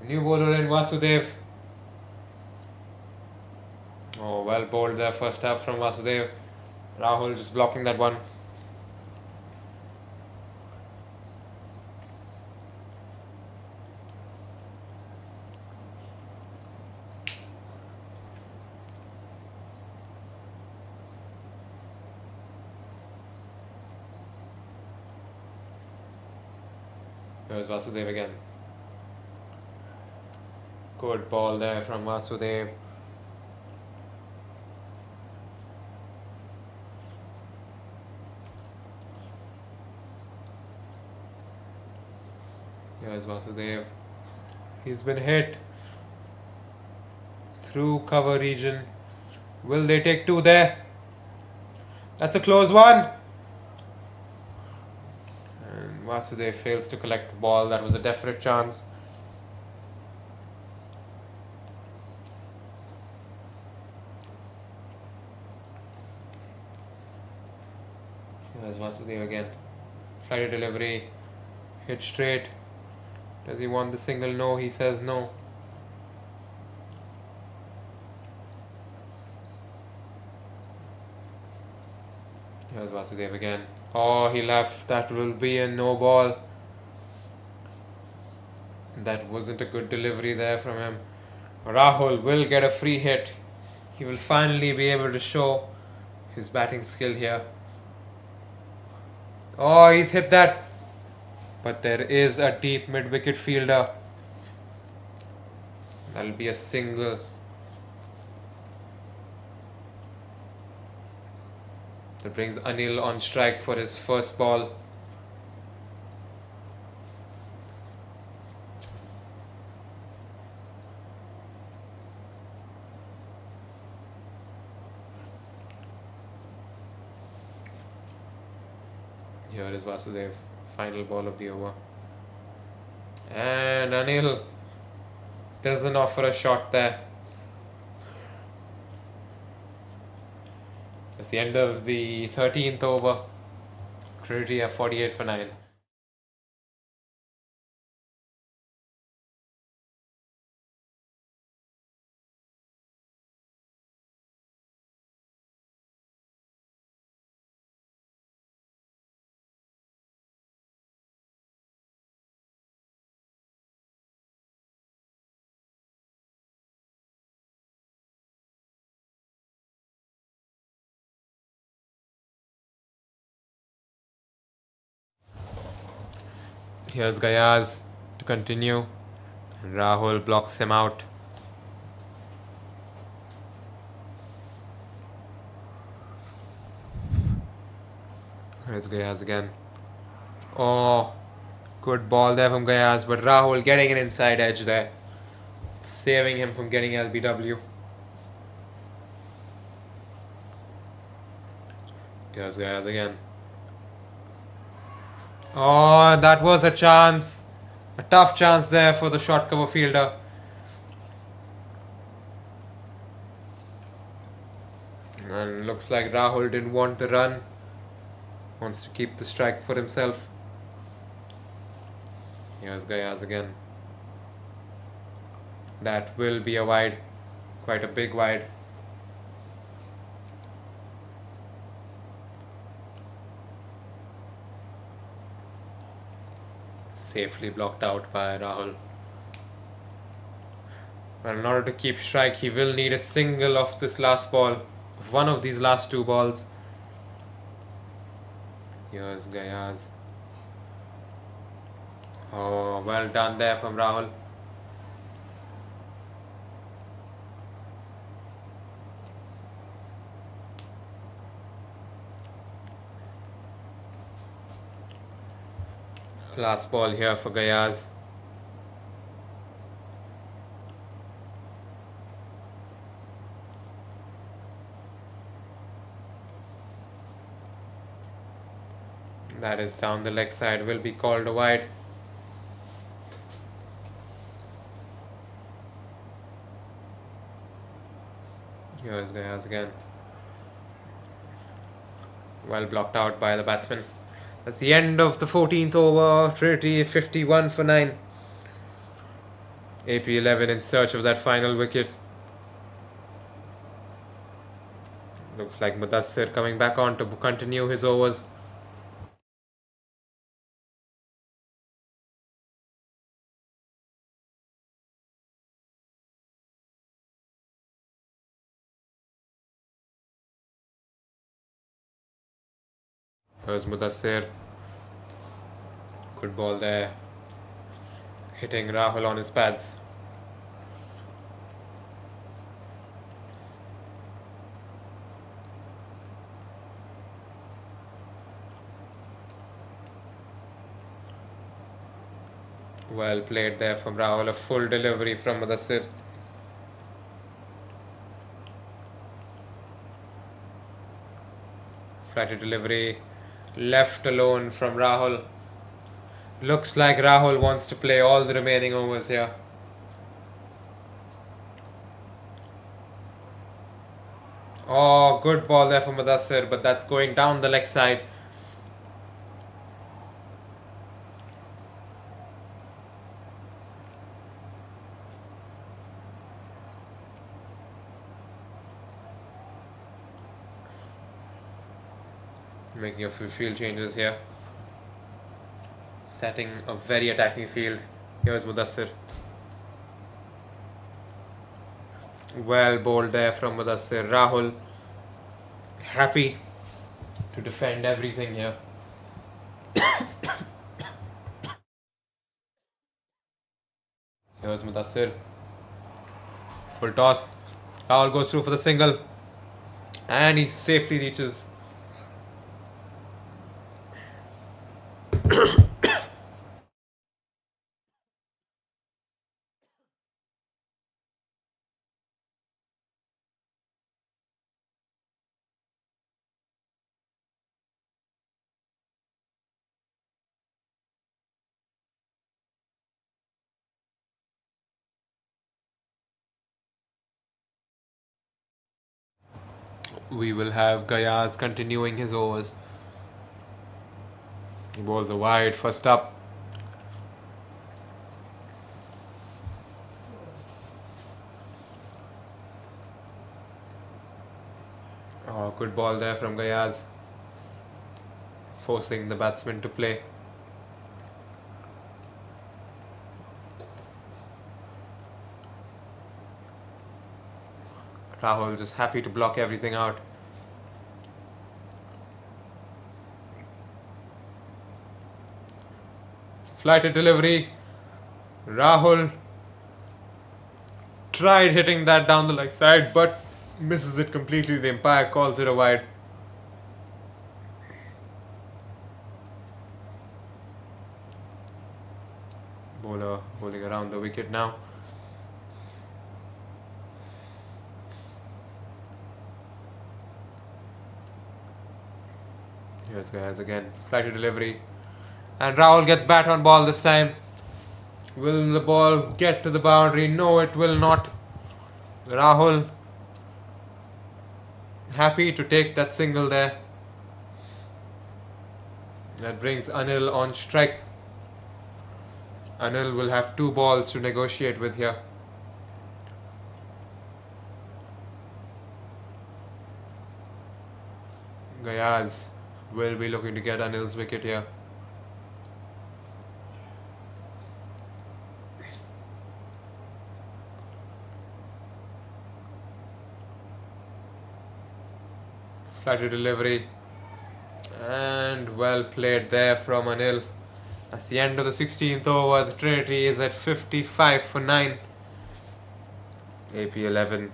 New bowler in Vasudev. Oh, well bowled there first half from Vasudev. Rahul just blocking that one. Here's Vasudev again. Good ball there from Vasudev. Here's Vasudev. He's been hit through cover region. Will they take two there? That's a close one. And Vasudev fails to collect the ball. That was a definite chance. There's Vasudev again. Flighted delivery. Hit straight. Does he want the single? No, he says no. Here's Vasudev again. Oh, he left. That will be a no ball. That wasn't a good delivery there from him. Rahul will get a free hit. He will finally be able to show his batting skill here. Oh, he's hit that. But there is a deep mid-wicket fielder. That'll be a single. That brings Anil on strike for his first ball. Here is Vasudev. final ball of the over. And Anil doesn't offer a shot there. It's the end of the 13th over. Trinity have 48 for 9. Here's Gayaz to continue. And Rahul blocks him out. Here's Gayaz again. Oh, good ball there from Gayaz, but Rahul getting an inside edge there, saving him from getting LBW. Here's Gayaz again. Oh, that was a chance. A tough chance there for the short cover fielder. And looks like Rahul didn't want the run. Wants to keep the strike for himself. Here's Gayaz again. That will be a wide. Quite a big wide. Safely blocked out by Rahul. But in order to keep strike, he will need a single off this last ball. Of one of these last two balls. Here's Gayaz. Oh, well done there from Rahul. Last ball here for Gayaz. That is down the leg side, will be called a wide. Here's Gayaz again. Well blocked out by the batsman. That's the end of the 14th over. Trinity 51 for 9. AP 11 in search of that final wicket. Looks like Mudassir coming back on to continue his overs. Here's Mudassir. Good ball there. Hitting Rahul on his pads. Well played there from Rahul. A full delivery from Mudassir. Flighty delivery. Left alone from Rahul. Looks like Rahul wants to play all the remaining overs here. Oh, good ball there from Mudassir, but that's going down the leg side. Making a few field changes here. Setting a very attacking field. Here's Mudassir. Well bowled there from Mudassir. Rahul happy to defend everything here. Here's Mudassir. Full toss. Rahul goes through for the single. And he safely reaches. We will have Gayaz continuing his overs. He bowls a wide first up. Oh, good ball there from Gayaz, forcing the batsman to play. Rahul just happy to block everything out. Flighted delivery. Rahul tried hitting that down the leg side but misses it completely. The umpire calls it a wide. Bowler bowling around the wicket now. Here's Gayaz again. Flighted delivery. And Rahul gets bat on ball this time. Will the ball get to the boundary? No, it will not. Rahul happy to take that single there. That brings Anil on strike. Anil will have 2 balls to negotiate with here. Gayaz will be looking to get Anil's wicket here. Flighted delivery. And well played there from Anil. That's the end of the 16th over. The Trinity is at 55 for 9. AP11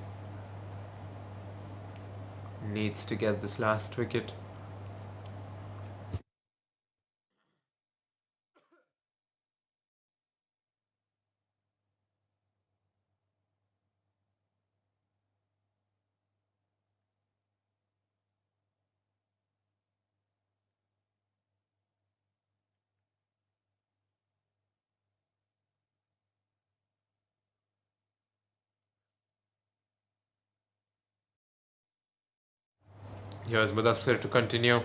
needs to get this last wicket. Here's Mudassir to continue.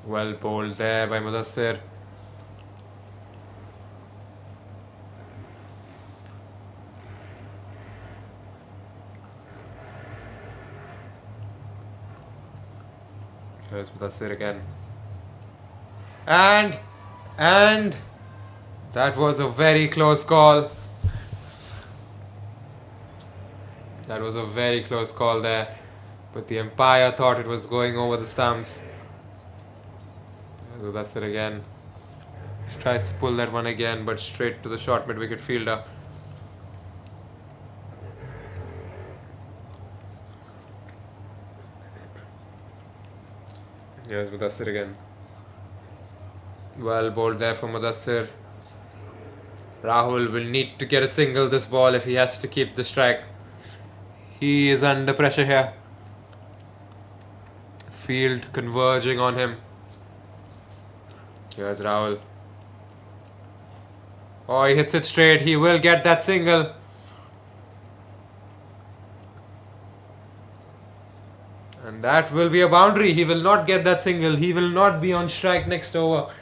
Well bowled there by Mudassir. Here's Mudassir again. And that was a very close call. That was a very close call there. But the umpire thought it was going over the stumps. So that's it again. He tries to pull that one again, but straight to the short mid-wicket fielder. Here's Mudassir again. Well bowled there for Mudassir. Rahul will need to get a single this ball if he has to keep the strike. He is under pressure here. Field converging on him. Here's Rahul. Oh, he hits it straight. He will get that single. And that will be a boundary. He will not get that single. He will not be on strike next over.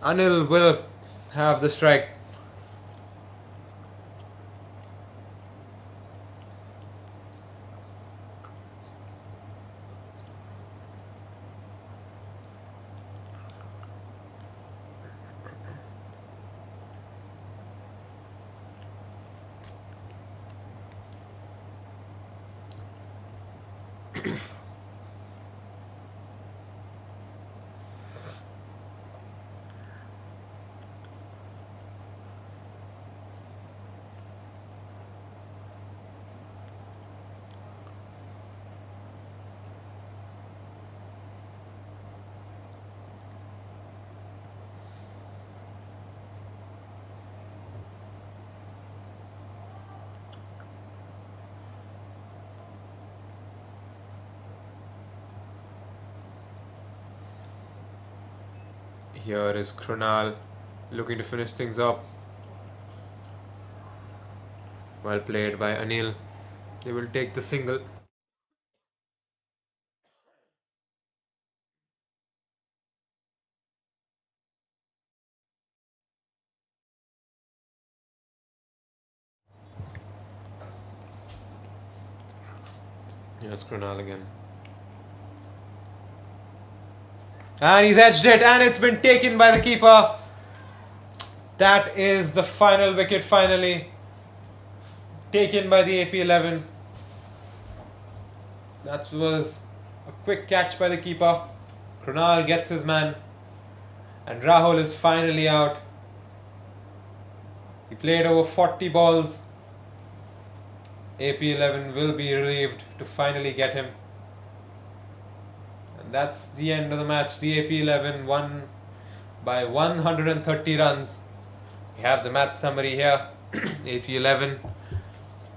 Anil will have the strike. Here is Krunal looking to finish things up. Well played by Anil. They will take the single. Yes, Krunal again. And he's edged it, and it's been taken by the keeper. That is the final wicket, finally. Taken by the AP11. That was a quick catch by the keeper. Krunal gets his man. And Rahul is finally out. He played over 40 balls. AP11 will be relieved to finally get him. And that's the end of the match. The AP11 won by 130 runs. We have the match summary here. AP11.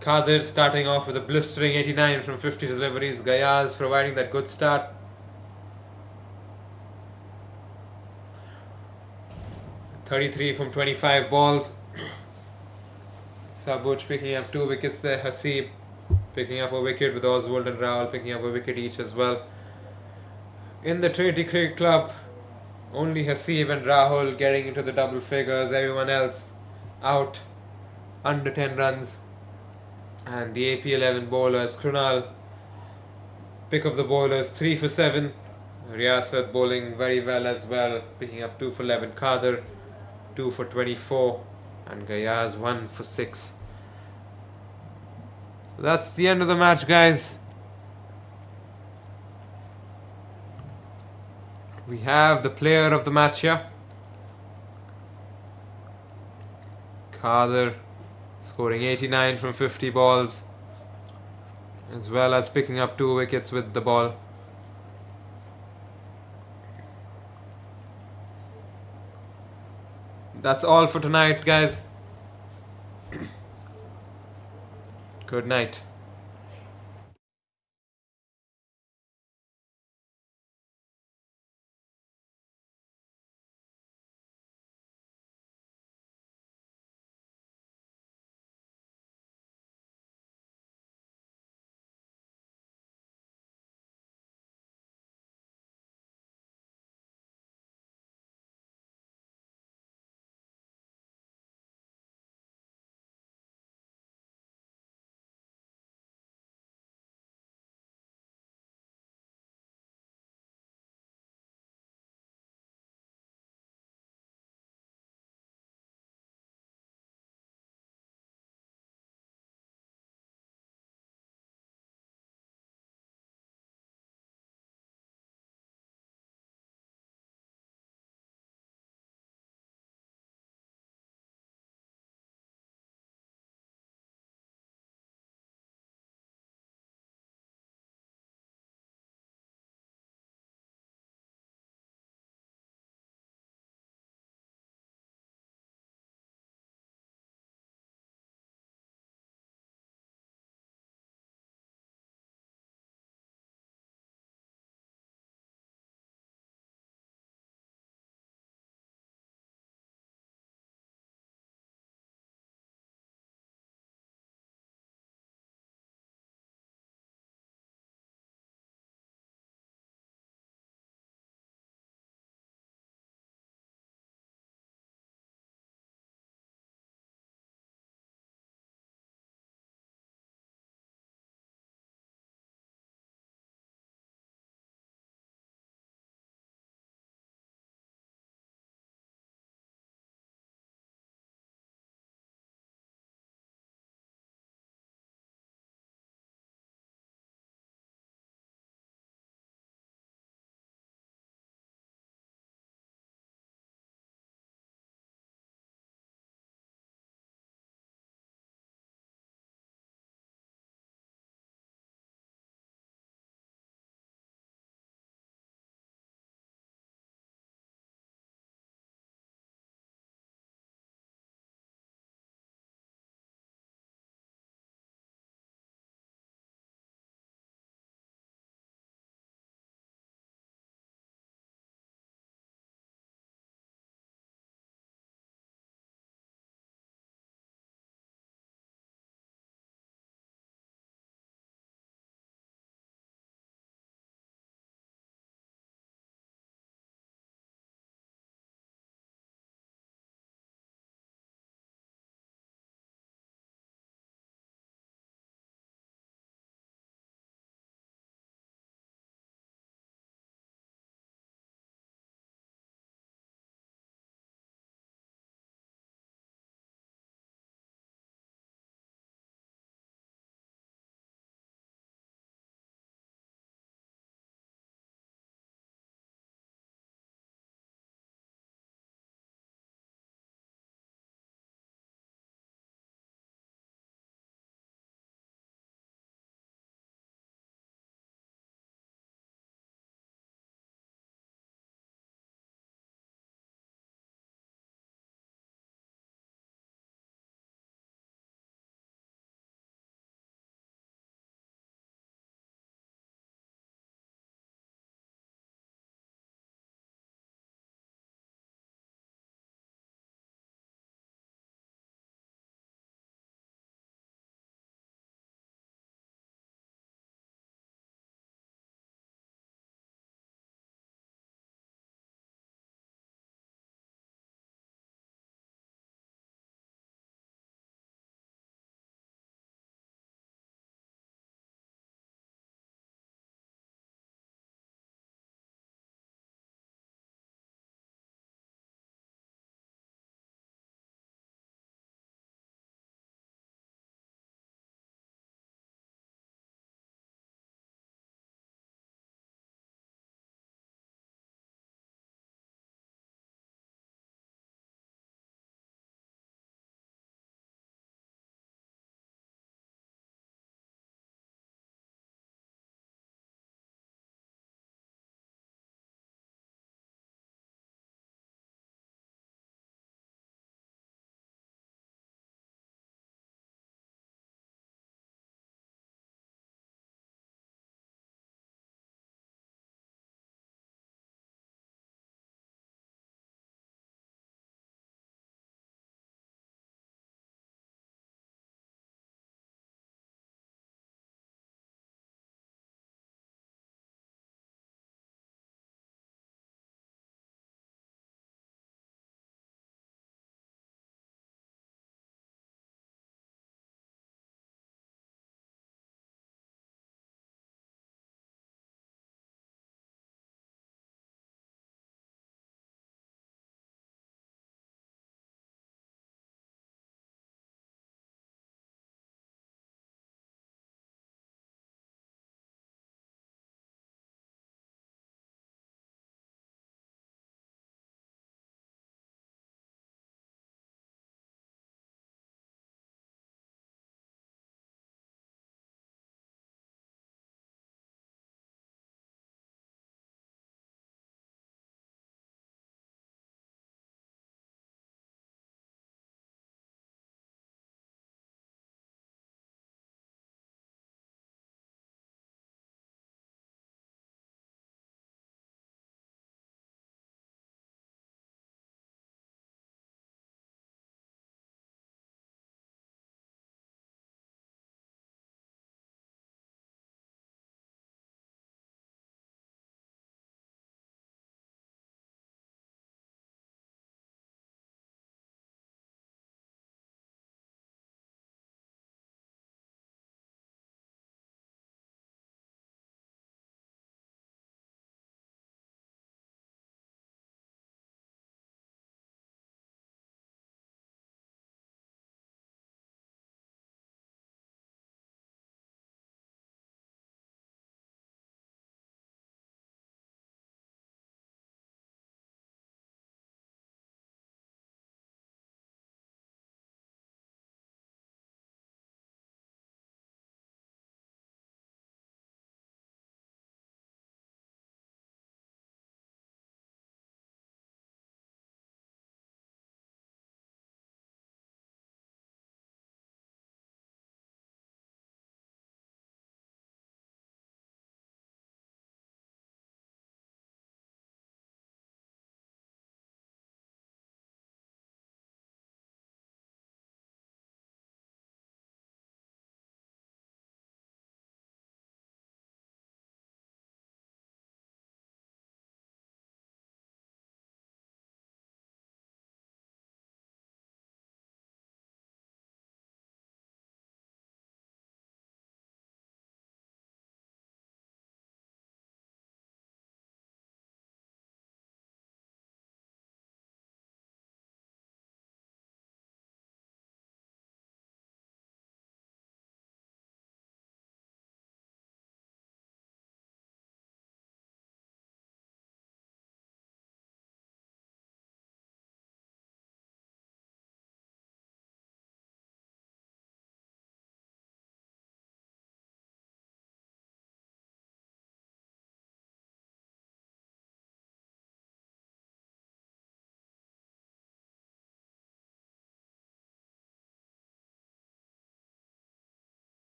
Kadir starting off with a blistering 89 from 50 deliveries. Gayaz providing that good start. .33 from 25 balls. Sabuj picking up 2 wickets there. Hasib picking up a wicket with Oswald and Rahul picking up a wicket each as well. In the Trinity Cricket Club, only Hasib and Rahul getting into the double figures. Everyone else out under 10 runs. And the AP11 bowlers, Krunal, pick of the bowlers, 3 for 7. Riyasat bowling very well as well, picking up 2 for 11. Kadir, 2 for 24. And Gayaz, 1 for 6. So that's the end of the match, guys. We have the player of the match here. Kadir scoring 89 from 50 balls, as well as picking up 2 wickets with the ball. That's all for tonight, guys. Good night.